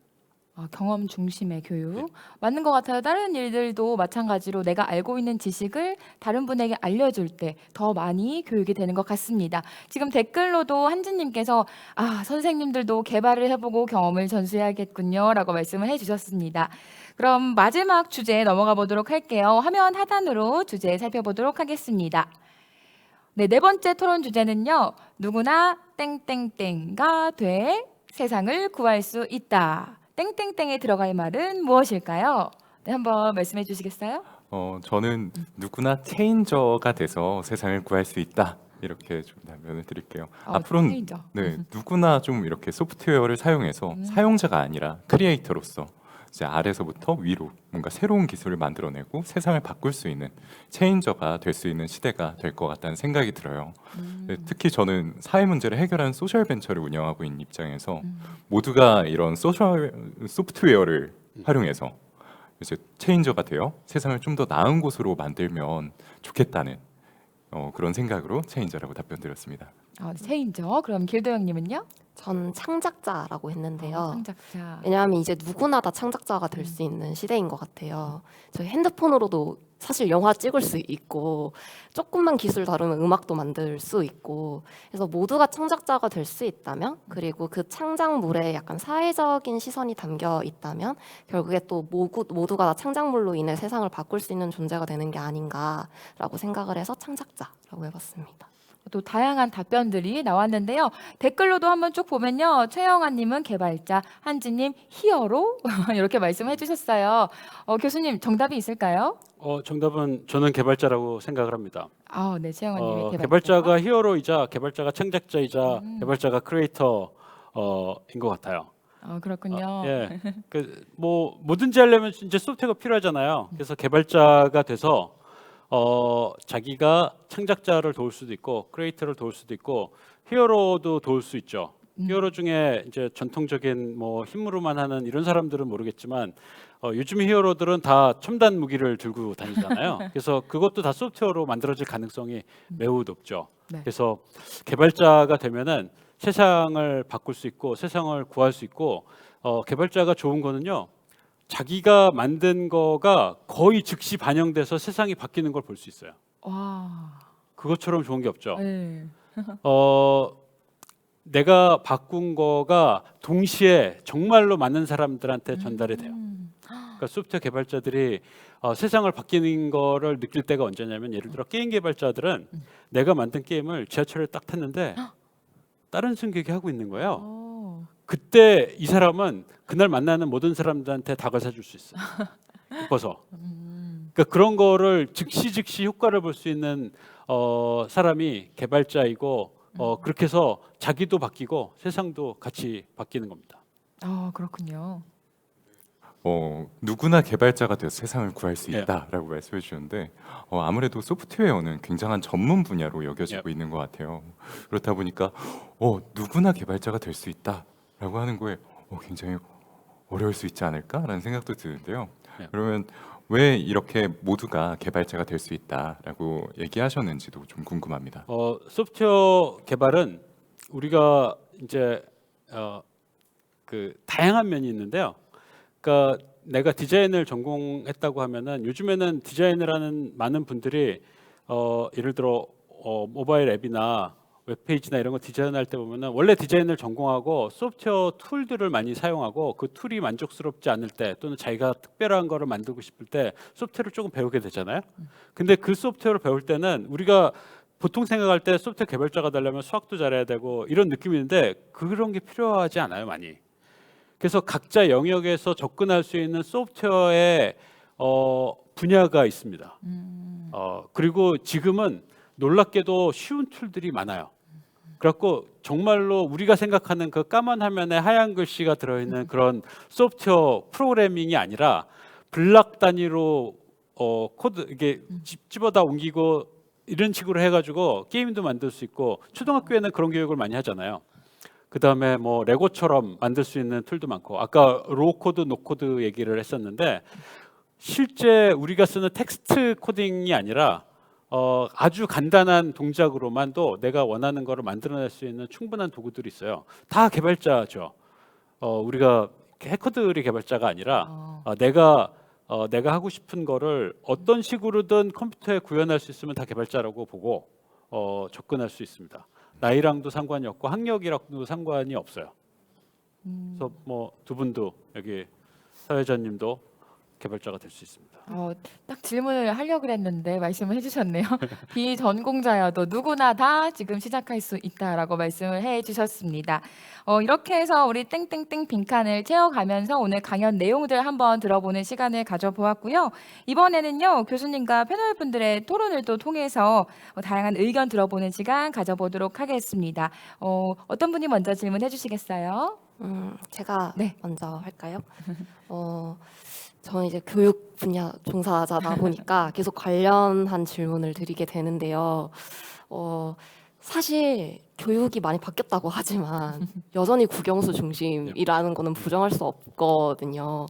경험 중심의 교육 맞는 것 같아요. 다른 일들도 마찬가지로 내가 알고 있는 지식을 다른 분에게 알려줄 때 더 많이 교육이 되는 것 같습니다. 지금 댓글로도 한진님께서 선생님들도 개발을 해보고 경험을 전수해야겠군요 라고 말씀을 해주셨습니다. 그럼 마지막 주제 넘어가 보도록 할게요. 화면 하단으로 주제 살펴보도록 하겠습니다. 네 번째 토론 주제는요. 누구나 땡땡땡가 돼 세상을 구할 수 있다. 땡땡땡에 들어갈 말은 무엇일까요? 네, 한번 말씀해 주시겠어요? 저는 누구나 체인저가 돼서 세상을 구할 수 있다. 이렇게 좀 답변을 드릴게요. 앞으로는 체인저. 누구나 좀 이렇게 소프트웨어를 사용해서 사용자가 아니라 크리에이터로서 이제 아래서부터 위로 뭔가 새로운 기술을 만들어내고 세상을 바꿀 수 있는 체인저가 될 수 있는 시대가 될 것 같다는 생각이 들어요. 특히 저는 사회 문제를 해결하는 소셜 벤처를 운영하고 있는 입장에서 모두가 이런 소셜 소프트웨어를 활용해서 이제 체인저가 되어 세상을 좀 더 나은 곳으로 만들면 좋겠다는 그런 생각으로 체인저라고 답변드렸습니다. 체인저. 그럼 길도영님은요? 전 창작자라고 했는데요. 창작자. 왜냐하면 이제 누구나 다 창작자가 될 수 있는 시대인 것 같아요. 저희 핸드폰으로도 사실 영화 찍을 수 있고 조금만 기술 다루면 음악도 만들 수 있고 그래서 모두가 창작자가 될 수 있다면 그리고 그 창작물에 약간 사회적인 시선이 담겨 있다면 결국에 또 모두가 다 창작물로 인해 세상을 바꿀 수 있는 존재가 되는 게 아닌가라고 생각을 해서 창작자라고 해봤습니다. 또 다양한 답변들이 나왔는데요. 댓글로도 한번 쭉 보면요. 최영아님은 개발자, 한지님 히어로 이렇게 말씀해 주셨어요. 교수님 정답이 있을까요? 정답은 저는 개발자라고 생각을 합니다. 네, 최영아님이 개발자가 히어로이자 개발자가 창작자이자 개발자가 크리에이터인 것 같아요. 그렇군요. 예, 뭐 뭐든지 하려면 이제 소프트웨어가 필요하잖아요. 그래서 개발자가 돼서 자기가 창작자를 도울 수도 있고 크리에이터를 도울 수도 있고 히어로도 도울 수 있죠. 히어로 중에 이제 전통적인 뭐 힘으로만 하는 이런 사람들은 모르겠지만 요즘 히어로들은 다 첨단 무기를 들고 다니잖아요. 그래서 그것도 다 소프트웨어로 만들어질 가능성이 매우 높죠. 네. 그래서 개발자가 되면은 세상을 바꿀 수 있고 세상을 구할 수 있고 개발자가 좋은 거는요. 자기가 만든 거가 거의 즉시 반영돼서 세상이 바뀌는 걸 볼 수 있어요. 와. 그것처럼 좋은 게 없죠. 네. 내가 바꾼 거가 동시에 정말로 많은 사람들한테 전달이 돼요. 그러니까 소프트웨어 개발자들이 세상을 바뀌는 거를 느낄 때가 언제냐면 예를 들어 게임 개발자들은 내가 만든 게임을 지하철에 딱 탔는데 다른 승객이 하고 있는 거예요. 오. 그때 이 사람은 그날 만나는 모든 사람들한테 닭을 사줄 수 있어요. 기뻐서. 그러니까 그런 거를 즉시 효과를 볼 수 있는 사람이 개발자이고 그렇게 해서 자기도 바뀌고 세상도 같이 바뀌는 겁니다. 그렇군요. 누구나 개발자가 돼서 세상을 구할 수 예. 있다라고 말씀해 주셨는데 아무래도 소프트웨어는 굉장한 전문 분야로 여겨지고 있는 것 같아요. 그렇다 보니까 누구나 개발자가 될 수 있다라고 하는 거에 굉장히 어려울 수 있지 않을까라는 생각도 드는데요. 예. 그러면 왜 이렇게 모두가 개발자가 될 수 있다라고 얘기하셨는지도 좀 궁금합니다. 소프트웨어 개발은 우리가 이제 그 다양한 면이 있는데요. 그러니까 내가 디자인을 전공했다고 하면은 요즘에는 디자인을 하는 많은 분들이 예를 들어 모바일 앱이나 웹페이지나 이런 거 디자인할 때 보면은 원래 디자인을 전공하고 소프트웨어 툴들을 많이 사용하고 그 툴이 만족스럽지 않을 때 또는 자기가 특별한 거를 만들고 싶을 때 소프트웨어를 조금 배우게 되잖아요. 근데 그 소프트웨어를 배울 때는 우리가 보통 생각할 때 소프트웨어 개발자가 되려면 수학도 잘해야 되고 이런 느낌이 있는데 그런 게 필요하지 않아요, 많이. 그래서 각자 영역에서 접근할 수 있는 소프트웨어의 분야가 있습니다. 그리고 지금은 놀랍게도 쉬운 툴들이 많아요. 그래갖고 정말로 우리가 생각하는 그 까만 화면에 하얀 글씨가 들어있는 그런 소프트웨어 프로그래밍이 아니라 블락 단위로 코드 이게 집어다 옮기고 이런 식으로 해가지고 게임도 만들 수 있고 초등학교에는 그런 교육을 많이 하잖아요. 그 다음에 뭐 레고처럼 만들 수 있는 툴도 많고 아까 로우 코드, 노 코드 얘기를 했었는데 실제 우리가 쓰는 텍스트 코딩이 아니라 아주 간단한 동작으로만도 내가 원하는 거를 만들어낼 수 있는 충분한 도구들이 있어요. 다 개발자죠. 우리가 해커들이 개발자가 아니라 내가 하고 싶은 거를 어떤 식으로든 컴퓨터에 구현할 수 있으면 다 개발자라고 보고 접근할 수 있습니다. 나이랑도 상관이 없고 학력이랑도 상관이 없어요. 그래서 뭐 두 분도 여기 사회자님도 개발자가 될 수 있습니다. 딱 질문을 하려고 했는데 말씀을 해주셨네요. 비전공자여도 누구나 다 지금 시작할 수 있다라고 말씀을 해주셨습니다. 이렇게 해서 우리 땡땡땡 빈칸을 채워가면서 오늘 강연 내용들 한번 들어보는 시간을 가져보았고요. 이번에는요 교수님과 패널 분들의 토론을 또 통해서 다양한 의견 들어보는 시간 가져보도록 하겠습니다. 어떤 분이 먼저 질문해 주시겠어요? 제가 네. 먼저 할까요? 저는 이제 교육 분야 종사자다 보니까 계속 관련한 질문을 드리게 되는데요. 사실 교육이 많이 바뀌었다고 하지만 여전히 국영수 중심이라는 거는 부정할 수 없거든요.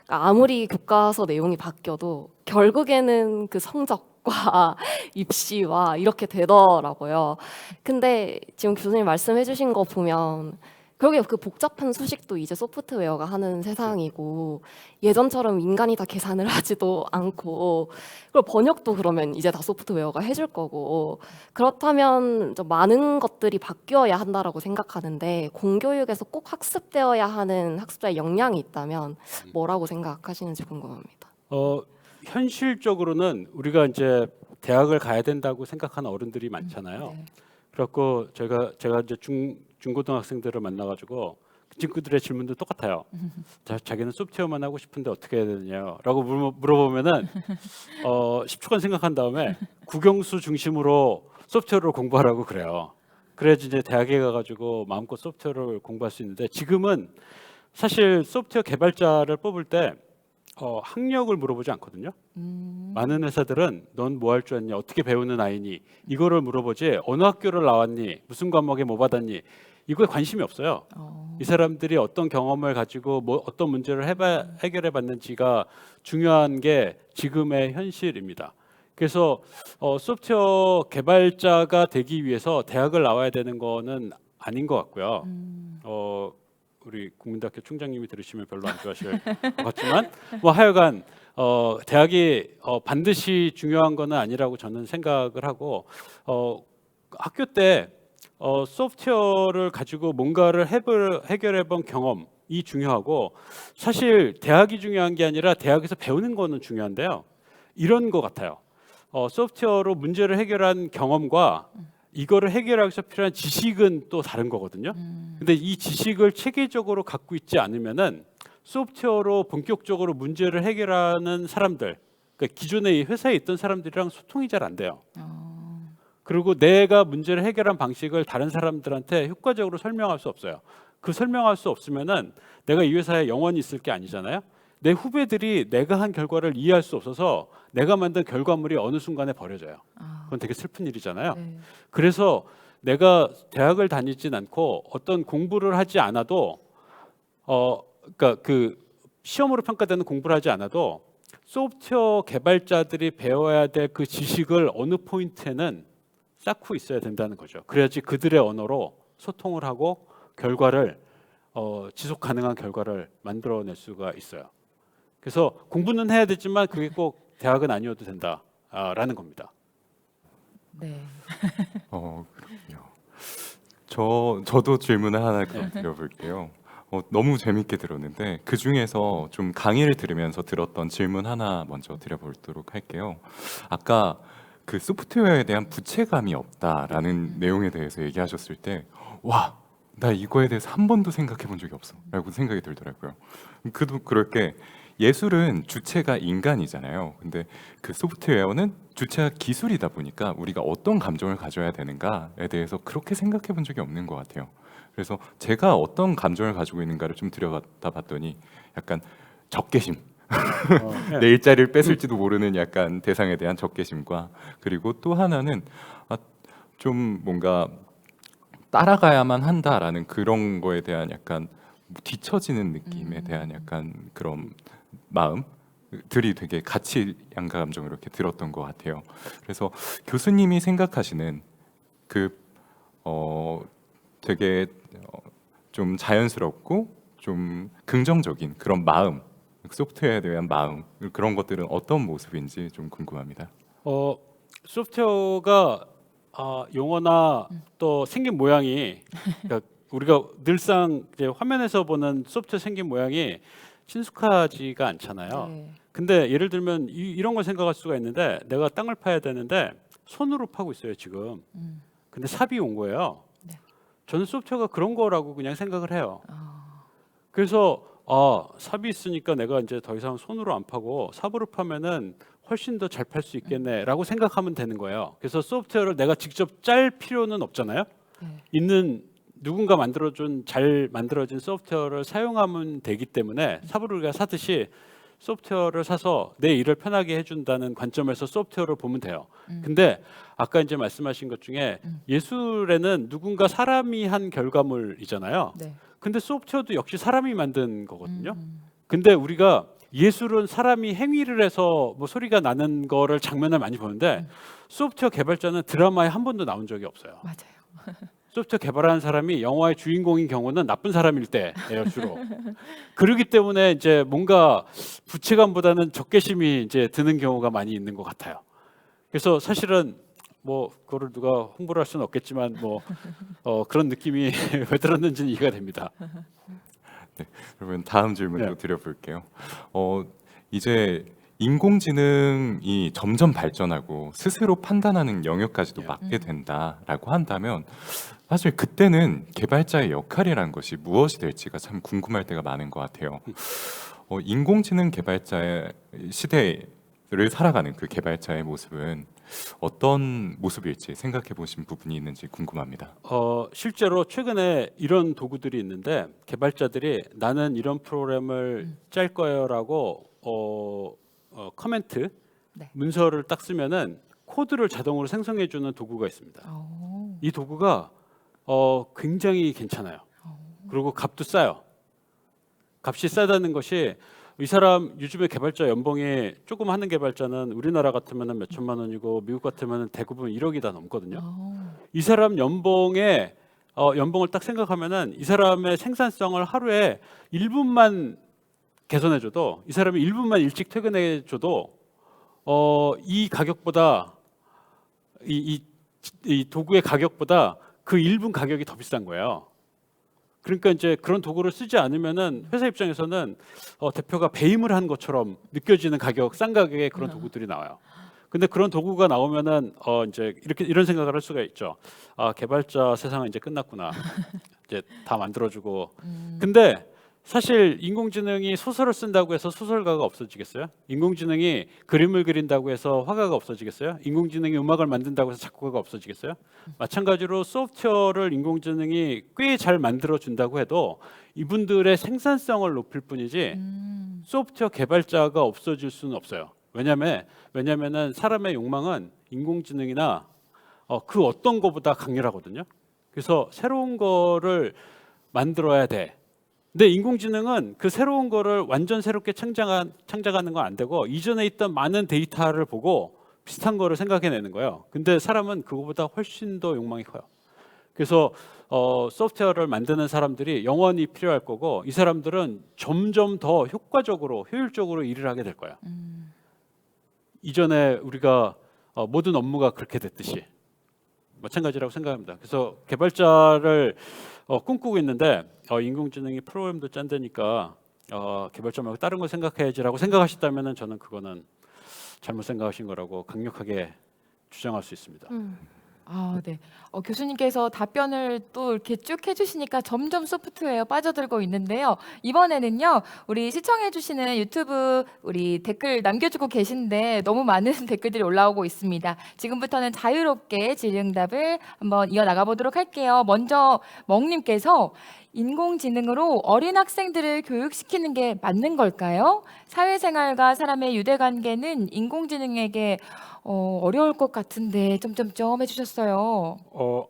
그러니까 아무리 교과서 내용이 바뀌어도 결국에는 그 성적과 입시와 이렇게 되더라고요. 근데 지금 교수님 말씀해 주신 거 보면 결국에 그 복잡한 수식도 이제 소프트웨어가 하는 세상이고 예전처럼 인간이 다 계산을 하지도 않고 그리고 번역도 그러면 이제 다 소프트웨어가 해줄 거고 그렇다면 좀 많은 것들이 바뀌어야 한다라고 생각하는데 공교육에서 꼭 학습되어야 하는 학습자의 역량이 있다면 뭐라고 생각하시는지 궁금합니다. 현실적으로는 우리가 이제 대학을 가야 된다고 생각하는 어른들이 많잖아요. 네. 그래갖고 제가 이제 중고등학생들을 만나가지고 그 친구들의 질문도 똑같아요. 자기는 소프트웨어만 하고 싶은데 어떻게 해야 되느냐라고 물어보면은 10초간 생각한 다음에 국영수 중심으로 소프트웨어를 공부하라고 그래요. 그래야지 이제 대학에 가가지고 마음껏 소프트웨어를 공부할 수 있는데 지금은 사실 소프트웨어 개발자를 뽑을 때 학력을 물어보지 않거든요. 많은 회사들은 넌 뭐 할 줄 아냐, 어떻게 배우는 아이니 이거를 물어보지 어느 학교를 나왔니, 무슨 과목에 뭐 받았니 이거에 관심이 없어요. 이 사람들이 어떤 경험을 가지고 뭐 어떤 문제를 해결해 봤는지가 중요한 게 지금의 현실입니다. 그래서 소프트웨어 개발자가 되기 위해서 대학을 나와야 되는 거는 아닌 것 같고요. 우리 국민대학교 총장님이 들으시면 별로 안 좋아하실 것 같지만 뭐 하여간 대학이 반드시 중요한 거는 아니라고 저는 생각을 하고 학교 때 소프트웨어를 가지고 뭔가를 해결해 본 경험이 중요하고 사실 대학이 중요한 게 아니라 대학에서 배우는 거는 중요한데요. 이런 거 같아요. 소프트웨어로 문제를 해결한 경험과 이거를 해결하기 위해서 필요한 지식은 또 다른 거거든요. 근데 이 지식을 체계적으로 갖고 있지 않으면은 소프트웨어로 본격적으로 문제를 해결하는 사람들, 그러니까 기존에 이 회사에 있던 사람들이랑 소통이 잘 안 돼요. 그리고 내가 문제를 해결한 방식을 다른 사람들한테 효과적으로 설명할 수 없어요. 그 설명할 수 없으면은 내가 이 회사에 영원히 있을 게 아니잖아요. 내 후배들이 내가 한 결과를 이해할 수 없어서 내가 만든 결과물이 어느 순간에 버려져요. 그건 되게 슬픈 일이잖아요. 네. 그래서 내가 대학을 다니진 않고 어떤 공부를 하지 않아도 그러니까 그 시험으로 평가되는 공부를 하지 않아도 소프트웨어 개발자들이 배워야 될 그 지식을 어느 포인트에는 쌓고 있어야 된다는 거죠. 그래야지 그들의 언어로 소통을 하고 결과를 지속 가능한 결과를 만들어낼 수가 있어요. 그래서 공부는 해야 되지만 그게 꼭 대학은 아니어도 된다라는 겁니다. 네. 그렇군요. 저도 질문을 하나 그럼 드려볼게요. 너무 재밌게 들었는데 그 중에서 좀 강의를 들으면서 들었던 질문 하나 먼저 드려보도록 할게요. 아까 그 소프트웨어에 대한 부채감이 없다라는 내용에 대해서 얘기하셨을 때, 와, 나 이거에 대해서 한 번도 생각해 본 적이 없어라고 생각이 들더라고요. 그럴 게 예술은 주체가 인간이잖아요. 근데 그 소프트웨어는 주체가 기술이다 보니까 우리가 어떤 감정을 가져야 되는가에 대해서 그렇게 생각해 본 적이 없는 것 같아요. 그래서 제가 어떤 감정을 가지고 있는가를 좀 들여다 봤더니 약간 적개심, 내 일자리를 뺏을지도 모르는 약간 대상에 대한 적개심과, 그리고 또 하나는 좀 뭔가 따라가야만 한다라는 그런 거에 대한 약간 뒤처지는 느낌에 대한 약간 그런 마음들이 되게 같이 양가 감정을 이렇게 들었던 것 같아요. 그래서 교수님이 생각하시는 그 되게 좀 자연스럽고 좀 긍정적인 그런 마음, 소프트웨어에 대한 마음, 그런 것들은 어떤 모습인지 좀 궁금합니다. 소프트웨어가 용어나 또 생긴 모양이 그러니까 우리가 늘상 이제 화면에서 보는 소프트웨어 생긴 모양이 친숙하지가 않잖아요. 네. 근데 예를 들면 이런 걸 생각할 수가 있는데 내가 땅을 파야 되는데 손으로 파고 있어요 지금. 근데 삽이 온 거예요. 네. 저는 소프트웨어가 그런 거라고 그냥 생각을 해요. 그래서 삽이 있으니까 내가 이제 더 이상 손으로 안 파고 삽으로 파면은 훨씬 더 잘 팔 수 있겠네라고 생각하면 되는 거예요. 그래서 소프트웨어를 내가 직접 짤 필요는 없잖아요. 네. 있는 누군가 만들어준 잘 만들어진 소프트웨어를 사용하면 되기 때문에 삽으로 우리가 사듯이 소프트웨어를 사서 내 일을 편하게 해준다는 관점에서 소프트웨어를 보면 돼요. 근데 아까 이제 말씀하신 것 중에 예술에는 누군가 사람이 한 결과물이잖아요. 네. 근데 소프트웨어도 역시 사람이 만든 거거든요. 근데 우리가 예술은 사람이 행위를 해서 뭐 소리가 나는 거를 장면을 많이 보는데 소프트웨어 개발자는 드라마에 한 번도 나온 적이 없어요. 맞아요. 소프트웨어 개발하는 사람이 영화의 주인공인 경우는 나쁜 사람일 때예요 주로. 그러기 때문에 이제 뭔가 부채감보다는 적개심이 이제 드는 경우가 많이 있는 것 같아요. 그래서 사실은 뭐 그거를 누가 홍보를 할 수는 없겠지만 뭐 그런 느낌이 왜 들었는지는 이해가 됩니다. 네, 그러면 다음 질문도 네. 드려볼게요. 이제 인공지능이 점점 발전하고 스스로 판단하는 영역까지도 네. 맡게 된다라고 한다면 사실 그때는 개발자의 역할이라는 것이 무엇이 될지가 참 궁금할 때가 많은 것 같아요. 인공지능 개발자의 시대를 살아가는 그 개발자의 모습은 어떤 모습일지 생각해 보신 부분이 있는지 궁금합니다. 실제로 최근에 이런 도구들이 있는데 개발자들이 나는 이런 프로그램을 짤 거예요라고 커멘트 네. 문서를 딱 쓰면은 코드를 자동으로 생성해 주는 도구가 있습니다. 오. 이 도구가 굉장히 괜찮아요. 그리고 값도 싸요. 값이 싸다는 것이 이 사람 요즘에 개발자 연봉이 조금 하는 개발자는 우리나라 같으면 몇 천만 원이고 미국 같으면 대부분 1억이 다 넘거든요. 이 사람 연봉을 딱 생각하면은 이 사람의 생산성을 하루에 1분만 개선해줘도 이 사람이 1분만 일찍 퇴근해줘도 이 가격보다 이 도구의 가격보다 그 1분 가격이 더 비싼 거예요. 그러니까 이제 그런 도구를 쓰지 않으면은 회사 입장에서는 대표가 배임을 한 것처럼 느껴지는 싼 가격에 그런 도구들이 나와요. 근데 그런 도구가 나오면은 이제 이런 생각을 할 수가 있죠. 아, 개발자 세상은 이제 끝났구나. 이제 다 만들어주고. 근데 사실 인공지능이 소설을 쓴다고 해서 소설가가 없어지겠어요? 인공지능이 그림을 그린다고 해서 화가가 없어지겠어요? 인공지능이 음악을 만든다고 해서 작곡가가 없어지겠어요? 마찬가지로 소프트웨어를 인공지능이 꽤 잘 만들어 준다고 해도 이분들의 생산성을 높일 뿐이지 소프트웨어 개발자가 없어질 수는 없어요. 왜냐면은 사람의 욕망은 인공지능이나 그 어떤 거보다 강렬하거든요. 그래서 새로운 거를 만들어야 돼. 근데 인공지능은 그 새로운 거를 완전 새롭게 창작하는 건 안 되고 이전에 있던 많은 데이터를 보고 비슷한 거를 생각해내는 거예요. 근데 사람은 그거보다 훨씬 더 욕망이 커요. 그래서 소프트웨어를 만드는 사람들이 영원히 필요할 거고 이 사람들은 점점 더 효율적으로 일을 하게 될 거예요. 이전에 우리가 모든 업무가 그렇게 됐듯이 마찬가지라고 생각합니다. 그래서 개발자를 꿈꾸고 있는데 인공지능이 프로그램도 짠다니까 개발자 말고 다른 거 생각해야지라고 생각하셨다면 저는 그거는 잘못 생각하신 거라고 강력하게 주장할 수 있습니다. 아, 네. 교수님께서 답변을 또 이렇게 쭉 해주시니까 점점 소프트웨어 빠져들고 있는데요. 이번에는요, 우리 시청해주시는 유튜브 우리 댓글 남겨주고 계신데 너무 많은 댓글들이 올라오고 있습니다. 지금부터는 자유롭게 질의응답을 한번 이어나가 보도록 할게요. 먼저 멍님께서 인공지능으로 어린 학생들을 교육시키는 게 맞는 걸까요? 사회생활과 사람의 유대관계는 인공지능에게 어려울 것 같은데 점점점 해주셨어요.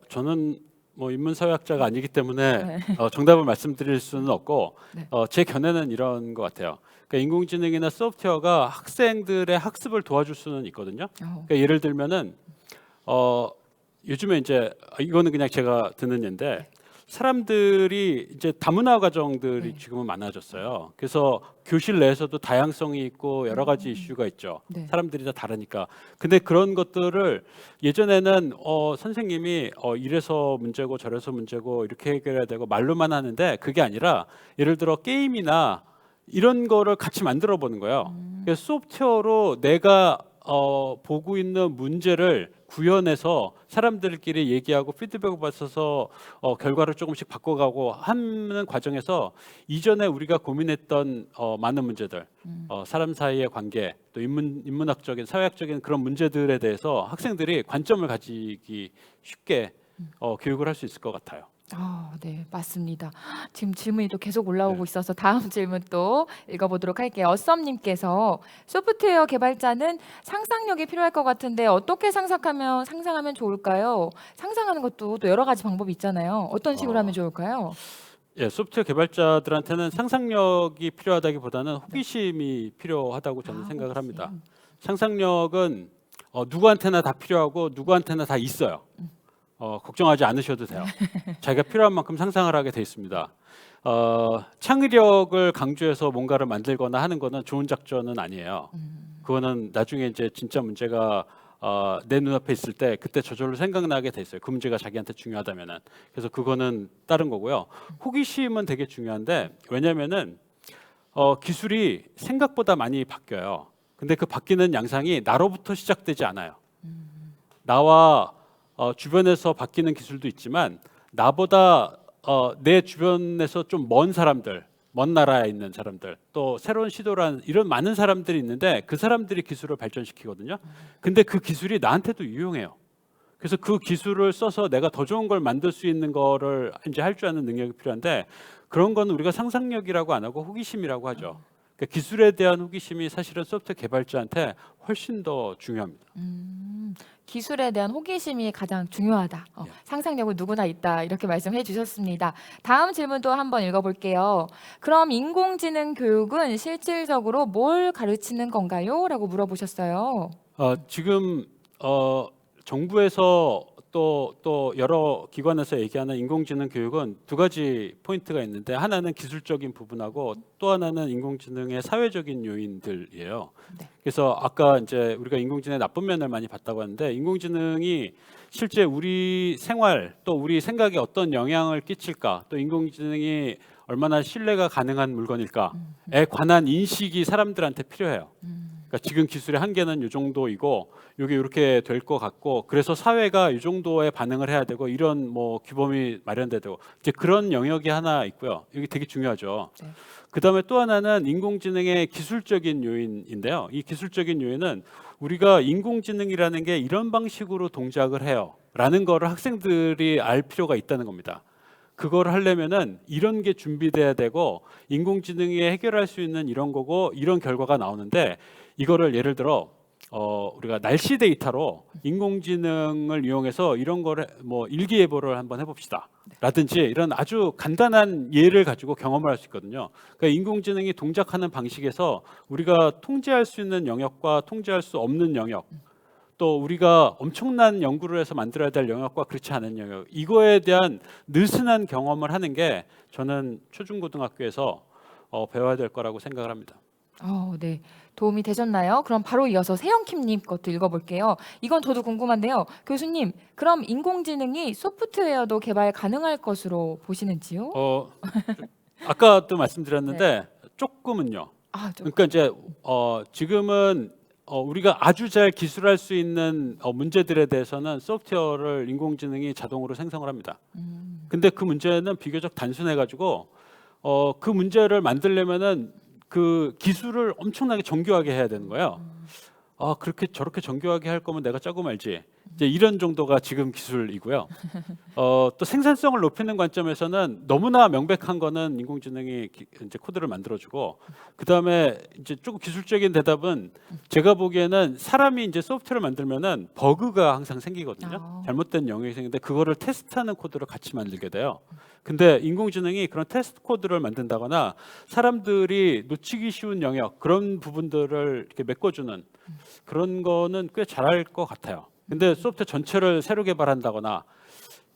저는 뭐 인문사회학자가 아니기 때문에 네. 정답을 말씀드릴 수는 없고 네. 제 견해는 이런 것 같아요. 그러니까 인공지능이나 소프트웨어가 학생들의 학습을 도와줄 수는 있거든요. 그러니까 예를 들면은 요즘에 이제 이거는 그냥 제가 듣는 예인데 사람들이 이제 다문화 가정들이 지금은 많아졌어요. 그래서 교실 내에서도 다양성이 있고 여러 가지 이슈가 있죠. 네. 사람들이 다 다르니까. 근데 그런 것들을 예전에는 선생님이 이래서 문제고 저래서 문제고 이렇게 해결해야 되고 말로만 하는데 그게 아니라 예를 들어 게임이나 이런 거를 같이 만들어 보는 거예요. 그래서 소프트웨어로 내가 보고 있는 문제를 구현해서 사람들끼리 얘기하고 피드백을 받아서 결과를 조금씩 바꿔가고 하는 과정에서 이전에 우리가 고민했던 많은 문제들, 사람 사이의 관계, 또 인문학적인, 사회학적인 그런 문제들에 대해서 학생들이 관점을 가지기 쉽게 교육을 할 수 있을 것 같아요. 네, 맞습니다. 지금 질문이 또 계속 올라오고 있어서 다음 질문 또 읽어보도록 할게요. 어썸님께서 소프트웨어 개발자는 상상력이 필요할 것 같은데 어떻게 상상하면 좋을까요? 상상하는 것도 또 여러 가지 방법이 있잖아요. 어떤 식으로 하면 좋을까요? 예, 소프트웨어 개발자들한테는 상상력이 필요하다기보다는 호기심이 필요하다고 저는 생각을 합니다. 상상력은 누구한테나 다 필요하고 누구한테나 다 있어요. 걱정하지 않으셔도 돼요. 자기가 필요한 만큼 상상을 하게 돼 있습니다. 창의력을 강조해서 뭔가를 만들거나 하는 거는 좋은 작전은 아니에요. 그거는 나중에 이제 진짜 문제가 내 눈앞에 있을 때 그때 저절로 생각나게 돼 있어요. 그 문제가 자기한테 중요하다면은. 그래서 그거는 다른 거고요. 호기심은 되게 중요한데 왜냐면은 기술이 생각보다 많이 바뀌어요. 근데 그 바뀌는 양상이 나로부터 시작되지 않아요. 나와 주변에서 바뀌는 기술도 있지만 나보다 내 주변에서 좀 먼 사람들, 먼 나라에 있는 사람들, 또 새로운 시도를 하는 이런 많은 사람들이 있는데 그 사람들이 기술을 발전시키거든요. 근데 그 기술이 나한테도 유용해요. 그래서 그 기술을 써서 내가 더 좋은 걸 만들 수 있는 거를 이제 할 줄 아는 능력이 필요한데 그런 거는 우리가 상상력이라고 안 하고 호기심이라고 하죠. 그러니까 기술에 대한 호기심이 사실은 소프트웨어 개발자한테 훨씬 더 중요합니다. 기술에 대한 호기심이 가장 중요하다. 상상력은 누구나 있다. 이렇게 말씀해 주셨습니다. 다음 질문도 한번 읽어볼게요. 그럼 인공지능 교육은 실질적으로 뭘 가르치는 건가요? 라고 물어보셨어요. 지금 정부에서 또 여러 기관에서 얘기하는 인공지능 교육은 두 가지 포인트가 있는데 하나는 기술적인 부분하고 또 하나는 인공지능의 사회적인 요인들이에요. 네. 그래서 아까 이제 우리가 인공지능의 나쁜 면을 많이 봤다고 하는데 인공지능이 실제 우리 생활 또 우리 생각에 어떤 영향을 끼칠까 또 인공지능이 얼마나 신뢰가 가능한 물건일까에 관한 인식이 사람들한테 필요해요. 그러니까 지금 기술의 한계는 이 정도이고 이게 이렇게 될 것 같고 그래서 사회가 이 정도의 반응을 해야 되고 이런 뭐 규범이 마련돼야 되고 이제 그런 영역이 하나 있고요. 이게 되게 중요하죠. 네. 그다음에 또 하나는 인공지능의 기술적인 요인인데요. 이 기술적인 요인은 우리가 인공지능이라는 게 이런 방식으로 동작을 해요라는 거를 학생들이 알 필요가 있다는 겁니다. 그걸 하려면은 이런 게 준비돼야 되고 인공지능이 해결할 수 있는 이런 거고 이런 결과가 나오는데 이거를 예를 들어 우리가 날씨 데이터로 인공지능을 이용해서 이런 거를 뭐 일기예보를 한번 해봅시다. 라든지 이런 아주 간단한 예를 가지고 경험을 할 수 있거든요. 그러니까 인공지능이 동작하는 방식에서 우리가 통제할 수 있는 영역과 통제할 수 없는 영역 또 우리가 엄청난 연구를 해서 만들어야 될 영역과 그렇지 않은 영역 이거에 대한 느슨한 경험을 하는 게 저는 초중고등학교에서 배워야 될 거라고 생각을 합니다. 네. 도움이 되셨나요? 그럼 바로 이어서 세영킴님 것도 읽어볼게요. 이건 저도 궁금한데요. 교수님, 그럼 인공지능이 소프트웨어도 개발 가능할 것으로 보시는지요? 아까도 말씀드렸는데 조금은요. 그러니까 이제 지금은 우리가 아주 잘 기술할 수 있는 문제들에 대해서는 소프트웨어를 인공지능이 자동으로 생성을 합니다. 근데 그 문제는 비교적 단순해가지고 그 문제를 만들려면은 그 기술을 엄청나게 정교하게 해야 되는 거예요. 그렇게 저렇게 정교하게 할 거면 내가 짜고 말지. 이제 이런 정도가 지금 기술이고요. 또 생산성을 높이는 관점에서는 너무나 명백한 거는 인공지능이 이제 코드를 만들어주고 그 다음에 이제 조금 기술적인 대답은 제가 보기에는 사람이 이제 소프트웨어를 만들면은 버그가 항상 생기거든요. 잘못된 영역이 생기는데 그거를 테스트하는 코드를 같이 만들게 돼요. 근데 인공지능이 그런 테스트 코드를 만든다거나 사람들이 놓치기 쉬운 영역 그런 부분들을 이렇게 메꿔주는 그런 거는 꽤 잘할 것 같아요. 근데 소프트웨어 전체를 새로 개발한다거나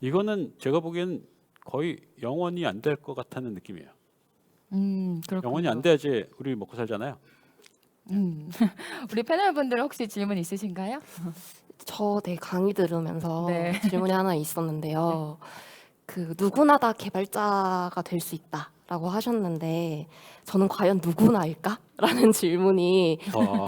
이거는 제가 보기엔 거의 영원히 안 될 것 같다는 느낌이에요. 그렇군요. 영원히 안 돼야지 우리 먹고 살잖아요. 우리 패널분들 혹시 질문 있으신가요? 저 강의 들으면서 네. 질문이 하나 있었는데요. 그 누구나 다 개발자가 될 수 있다라고 하셨는데 저는 과연 누구나일까? 라는 질문이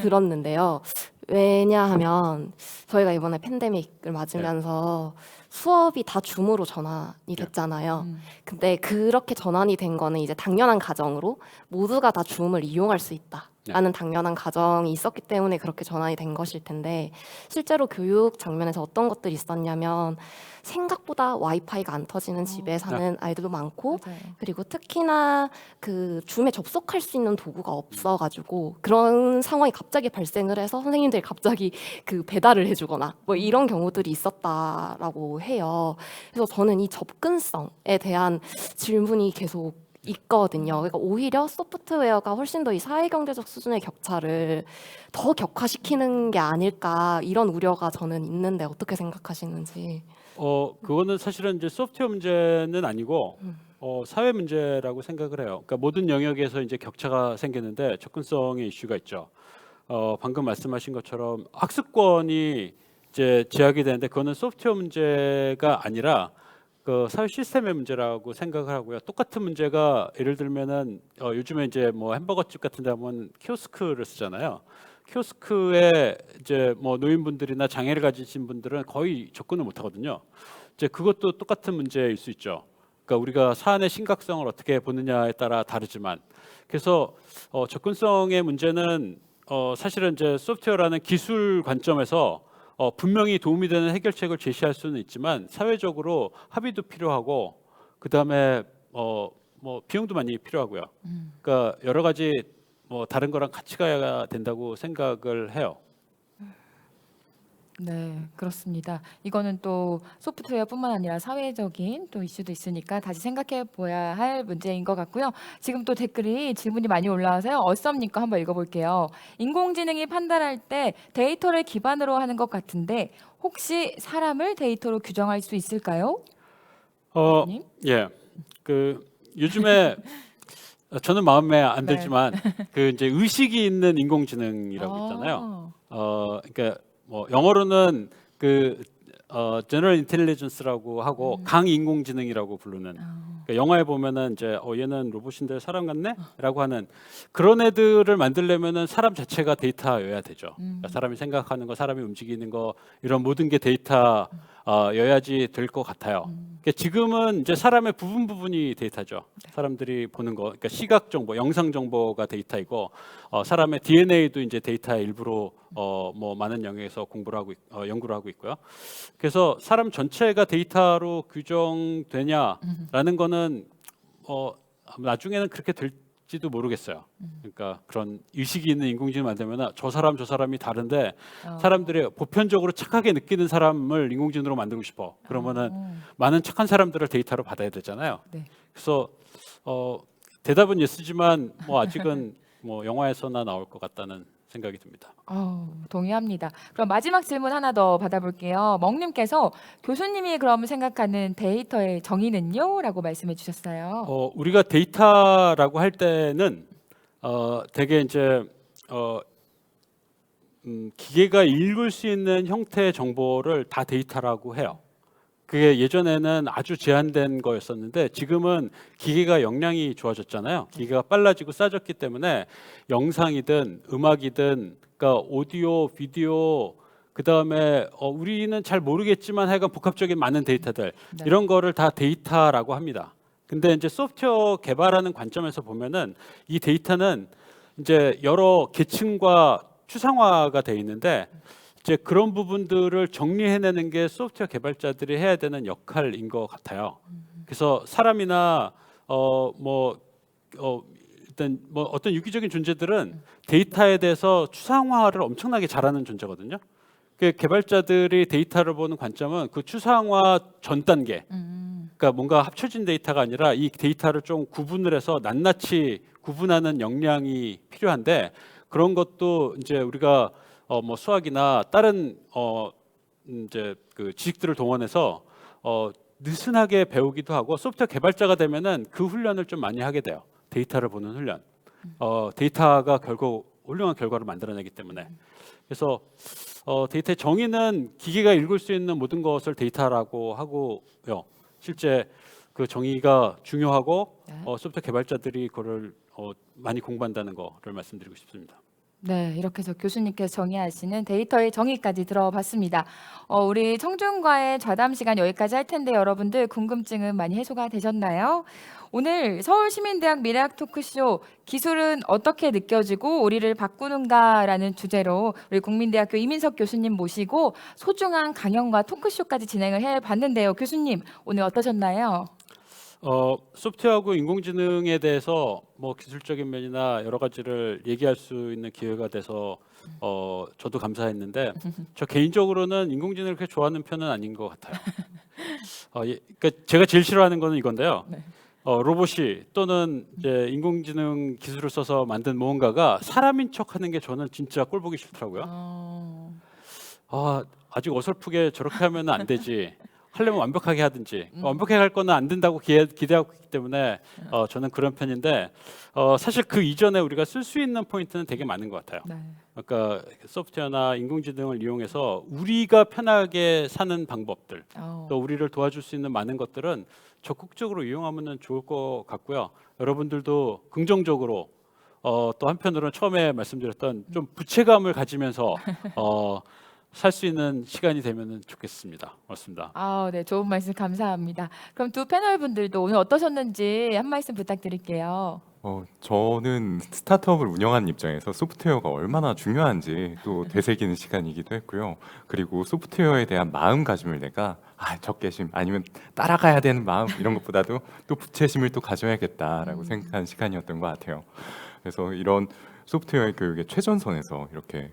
들었는데요. 왜냐하면 저희가 이번에 팬데믹을 맞으면서 수업이 다 줌으로 전환이 됐잖아요. 근데 그렇게 전환이 된 거는 이제 당연한 가정으로 모두가 다 줌을 이용할 수 있다라는 당연한 가정이 있었기 때문에 그렇게 전환이 된 것일 텐데 실제로 교육 장면에서 어떤 것들이 있었냐면 생각보다 와이파이가 안 터지는 집에 사는 아이들도 많고 맞아요. 그리고 특히나 그 줌에 접속할 수 있는 도구가 없어가지고 그런 상황이 갑자기 발생을 해서 선생님들이 갑자기 그 배달을 해주거나 뭐 이런 경우들이 있었다라고 해요. 그래서 저는 이 접근성에 대한 질문이 계속 있거든요. 그러니까 오히려 소프트웨어가 훨씬 더 이 사회경제적 수준의 격차를 더 격화시키는 게 아닐까 이런 우려가 저는 있는데 어떻게 생각하시는지. 그거는 사실은 이제 소프트웨어 문제는 아니고 사회 문제라고 생각을 해요. 그러니까 모든 영역에서 이제 격차가 생기는데 접근성의 이슈가 있죠. 방금 말씀하신 것처럼 학습권이 이제 제약이 되는데 그거는 소프트웨어 문제가 아니라 그 사회 시스템의 문제라고 생각을 하고요. 똑같은 문제가 예를 들면은 요즘에 이제 뭐 햄버거집 같은 데 하면 키오스크를 쓰잖아요. 키오스크에 이제 뭐 노인분들이나 장애를 가지신 분들은 거의 접근을 못 하거든요. 이제 그것도 똑같은 문제일 수 있죠. 그러니까 우리가 사안의 심각성을 어떻게 보느냐에 따라 다르지만 그래서 접근성의 문제는 사실은 이제 소프트웨어라는 기술 관점에서 분명히 도움이 되는 해결책을 제시할 수는 있지만 사회적으로 합의도 필요하고 그 다음에 뭐 비용도 많이 필요하고요. 그러니까 여러 가지 뭐 다른 거랑 같이 가야 된다고 생각을 해요. 네, 그렇습니다. 이거는 또 소프트웨어뿐만 아니라 사회적인 또 이슈도 있으니까 다시 생각해 보아야 할 문제인 것 같고요. 지금 또 댓글이 질문이 많이 올라와서요. 어썸니까 한번 읽어볼게요. 인공지능이 판단할 때 데이터를 기반으로 하는 것 같은데 혹시 사람을 데이터로 규정할 수 있을까요? 교수님? 예. 그 요즘에 저는 마음에 안 네. 들지만 그 이제 의식이 있는 인공지능이라고 있잖아요. 그러니까 뭐 영어로는 그 General Intelligence라고 하고 강인공지능이라고 부르는. 그러니까 영화에 보면은 이제 얘는 로봇인데 사람 같네라고 하는 그런 애들을 만들려면은 사람 자체가 데이터여야 되죠. 그러니까 사람이 생각하는 거, 사람이 움직이는 거 이런 모든 게 데이터여야지 될 것 같아요. 그러니까 지금은 이제 사람의 부분이 데이터죠. 사람들이 보는 거, 그러니까 시각 정보, 영상 정보가 데이터이고 사람의 DNA도 이제 데이터의 일부로 뭐 많은 영역에서 연구를 하고 있고요. 그래서 사람 전체가 데이터로 규정되냐라는 거는 나중에는 그렇게 될지도 모르겠어요. 그러니까 그런 의식이 있는 인공지능 만들면 저 사람이 다른데 사람들이 보편적으로 착하게 느끼는 사람을 인공지능으로 만들고 싶어. 그러면은 많은 착한 사람들을 데이터로 받아야 되잖아요. 네. 그래서 대답은 예스지만 뭐 아직은 뭐 영화에서나 나올 것 같다는 생각이 듭니다. 동의합니다. 그럼 마지막 질문 하나 더 받아볼게요. 멍님께서 교수님이 그럼 생각하는 데이터의 정의는요? 라고 말씀해 주셨어요. 우리가 데이터라고 할 때는 되게 이제 기계가 읽을 수 있는 형태의 정보를 다 데이터라고 해요. 그게 예전에는 아주 제한된 거였었는데 지금은 기계가 역량이 좋아졌잖아요. 기계가 빨라지고 싸졌기 때문에 영상이든 음악이든 그러니까 오디오, 비디오 그다음에 우리는 잘 모르겠지만 하여간 복합적인 많은 데이터들 네. 이런 거를 다 데이터라고 합니다. 근데 이제 소프트웨어 개발하는 관점에서 보면은 이 데이터는 이제 여러 계층과 추상화가 돼 있는데 이제 그런 부분들을 정리해내는 게 소프트웨어 개발자들이 해야 되는 역할인 것 같아요. 그래서 사람이나 일단 뭐 어떤 유기적인 존재들은 데이터에 대해서 추상화를 엄청나게 잘하는 존재거든요. 그 개발자들이 데이터를 보는 관점은 그 추상화 전 단계, 그러니까 뭔가 합쳐진 데이터가 아니라 이 데이터를 좀 구분을 해서 낱낱이 구분하는 역량이 필요한데 그런 것도 이제 우리가 뭐 수학이나 다른 이제 그 지식들을 동원해서 느슨하게 배우기도 하고 소프트웨어 개발자가 되면은 그 훈련을 좀 많이 하게 돼요. 데이터를 보는 훈련. 데이터가 결국 훌륭한 결과를 만들어내기 때문에. 그래서 데이터의 정의는 기계가 읽을 수 있는 모든 것을 데이터라고 하고요. 실제 그 정의가 중요하고 소프트웨어 개발자들이 그거를 많이 공부한다는 거를 말씀드리고 싶습니다. 네, 이렇게 해서 교수님께서 정의하시는 데이터의 정의까지 들어봤습니다. 우리 청중과의 좌담 시간 여기까지 할 텐데 여러분들 궁금증은 많이 해소가 되셨나요? 오늘 서울시민대학 미래학 토크쇼 기술은 어떻게 느껴지고 우리를 바꾸는가라는 주제로 우리 국민대학교 이민석 교수님 모시고 소중한 강연과 토크쇼까지 진행을 해봤는데요. 교수님 오늘 어떠셨나요? 소프트웨어하고 인공지능에 대해서 뭐 기술적인 면이나 여러 가지를 얘기할 수 있는 기회가 돼서 저도 감사했는데 저 개인적으로는 인공지능을 그렇게 좋아하는 편은 아닌 것 같아요. 그러니까 제가 제일 싫어하는 거는 이건데요. 네. 로봇이 또는 이제 인공지능 기술을 써서 만든 무언가가 사람인 척하는 게 저는 진짜 꼴보기 싫더라고요. 아직 어설프게 저렇게 하면 안 되지. 하려면 완벽하게 하든지 완벽하게 할 거는 안 된다고 기대하고 있기 때문에 저는 그런 편인데 사실 그 이전에 우리가 쓸 수 있는 포인트는 되게 많은 것 같아요. 네. 그러니까 소프트웨어나 인공지능을 이용해서 우리가 편하게 사는 방법들 또 우리를 도와줄 수 있는 많은 것들은 적극적으로 이용하면 좋을 것 같고요. 여러분들도 긍정적으로 또 한편으로는 처음에 말씀드렸던 좀 부채감을 가지면서 살 수 있는 시간이 되면 좋겠습니다. 고맙습니다. 네, 좋은 말씀 감사합니다. 그럼 두 패널 분들도 오늘 어떠셨는지 한 말씀 부탁드릴게요. 저는 스타트업을 운영하는 입장에서 소프트웨어가 얼마나 중요한지 또 되새기는 시간이기도 했고요. 그리고 소프트웨어에 대한 마음가짐을 내가 적개심 아니면 따라가야 되는 마음 이런 것보다도 또 부채심을 또 가져야겠다라고 생각하는 시간이었던 것 같아요. 그래서 이런 소프트웨어 교육의 최전선에서 이렇게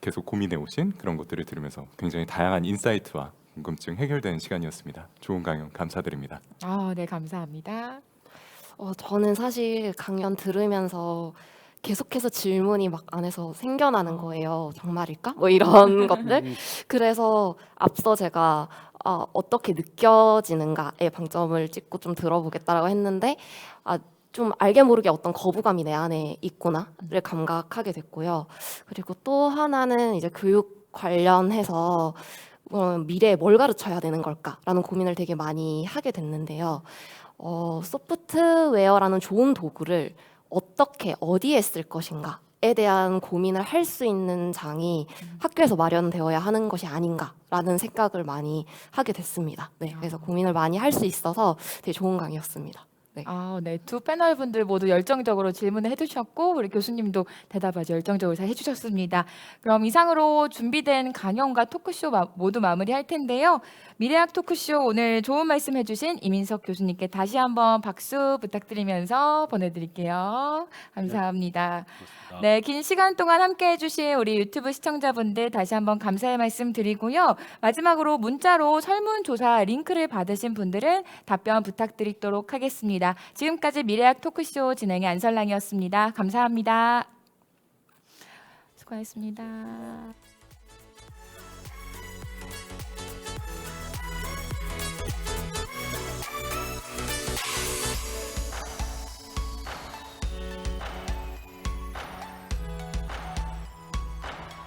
계속 고민해 오신 그런 것들을 들으면서 굉장히 다양한 인사이트와 궁금증 해결되는 시간이었습니다. 좋은 강연 감사드립니다. 네, 감사합니다. 저는 사실 강연 들으면서 계속해서 질문이 막 안에서 생겨나는 거예요. 정말일까? 뭐 이런 것들. 그래서 앞서 제가 어떻게 느껴지는가에 방점을 찍고 좀 들어보겠다라고 했는데 좀 알게 모르게 어떤 거부감이 내 안에 있구나를 감각하게 됐고요. 그리고 또 하나는 이제 교육 관련해서 미래에 뭘 가르쳐야 되는 걸까라는 고민을 되게 많이 하게 됐는데요. 소프트웨어라는 좋은 도구를 어떻게 어디에 쓸 것인가에 대한 고민을 할 수 있는 장이 학교에서 마련되어야 하는 것이 아닌가라는 생각을 많이 하게 됐습니다. 네, 그래서 고민을 많이 할 수 있어서 되게 좋은 강의였습니다. 네. 네, 두 패널 분들 모두 열정적으로 질문을 해주셨고 우리 교수님도 대답 아주 열정적으로 잘 해주셨습니다. 그럼 이상으로 준비된 강연과 토크쇼 모두 마무리할 텐데요. 미래학 토크쇼 오늘 좋은 말씀 해주신 이민석 교수님께 다시 한번 박수 부탁드리면서 보내드릴게요. 감사합니다. 네, 긴 시간 동안 함께 해주신 우리 유튜브 시청자분들 다시 한번 감사의 말씀 드리고요. 마지막으로 문자로 설문조사 링크를 받으신 분들은 답변 부탁드리도록 하겠습니다. 지금까지 미래학 토크쇼 진행의 안설랑이었습니다. 감사합니다. 수고하셨습니다.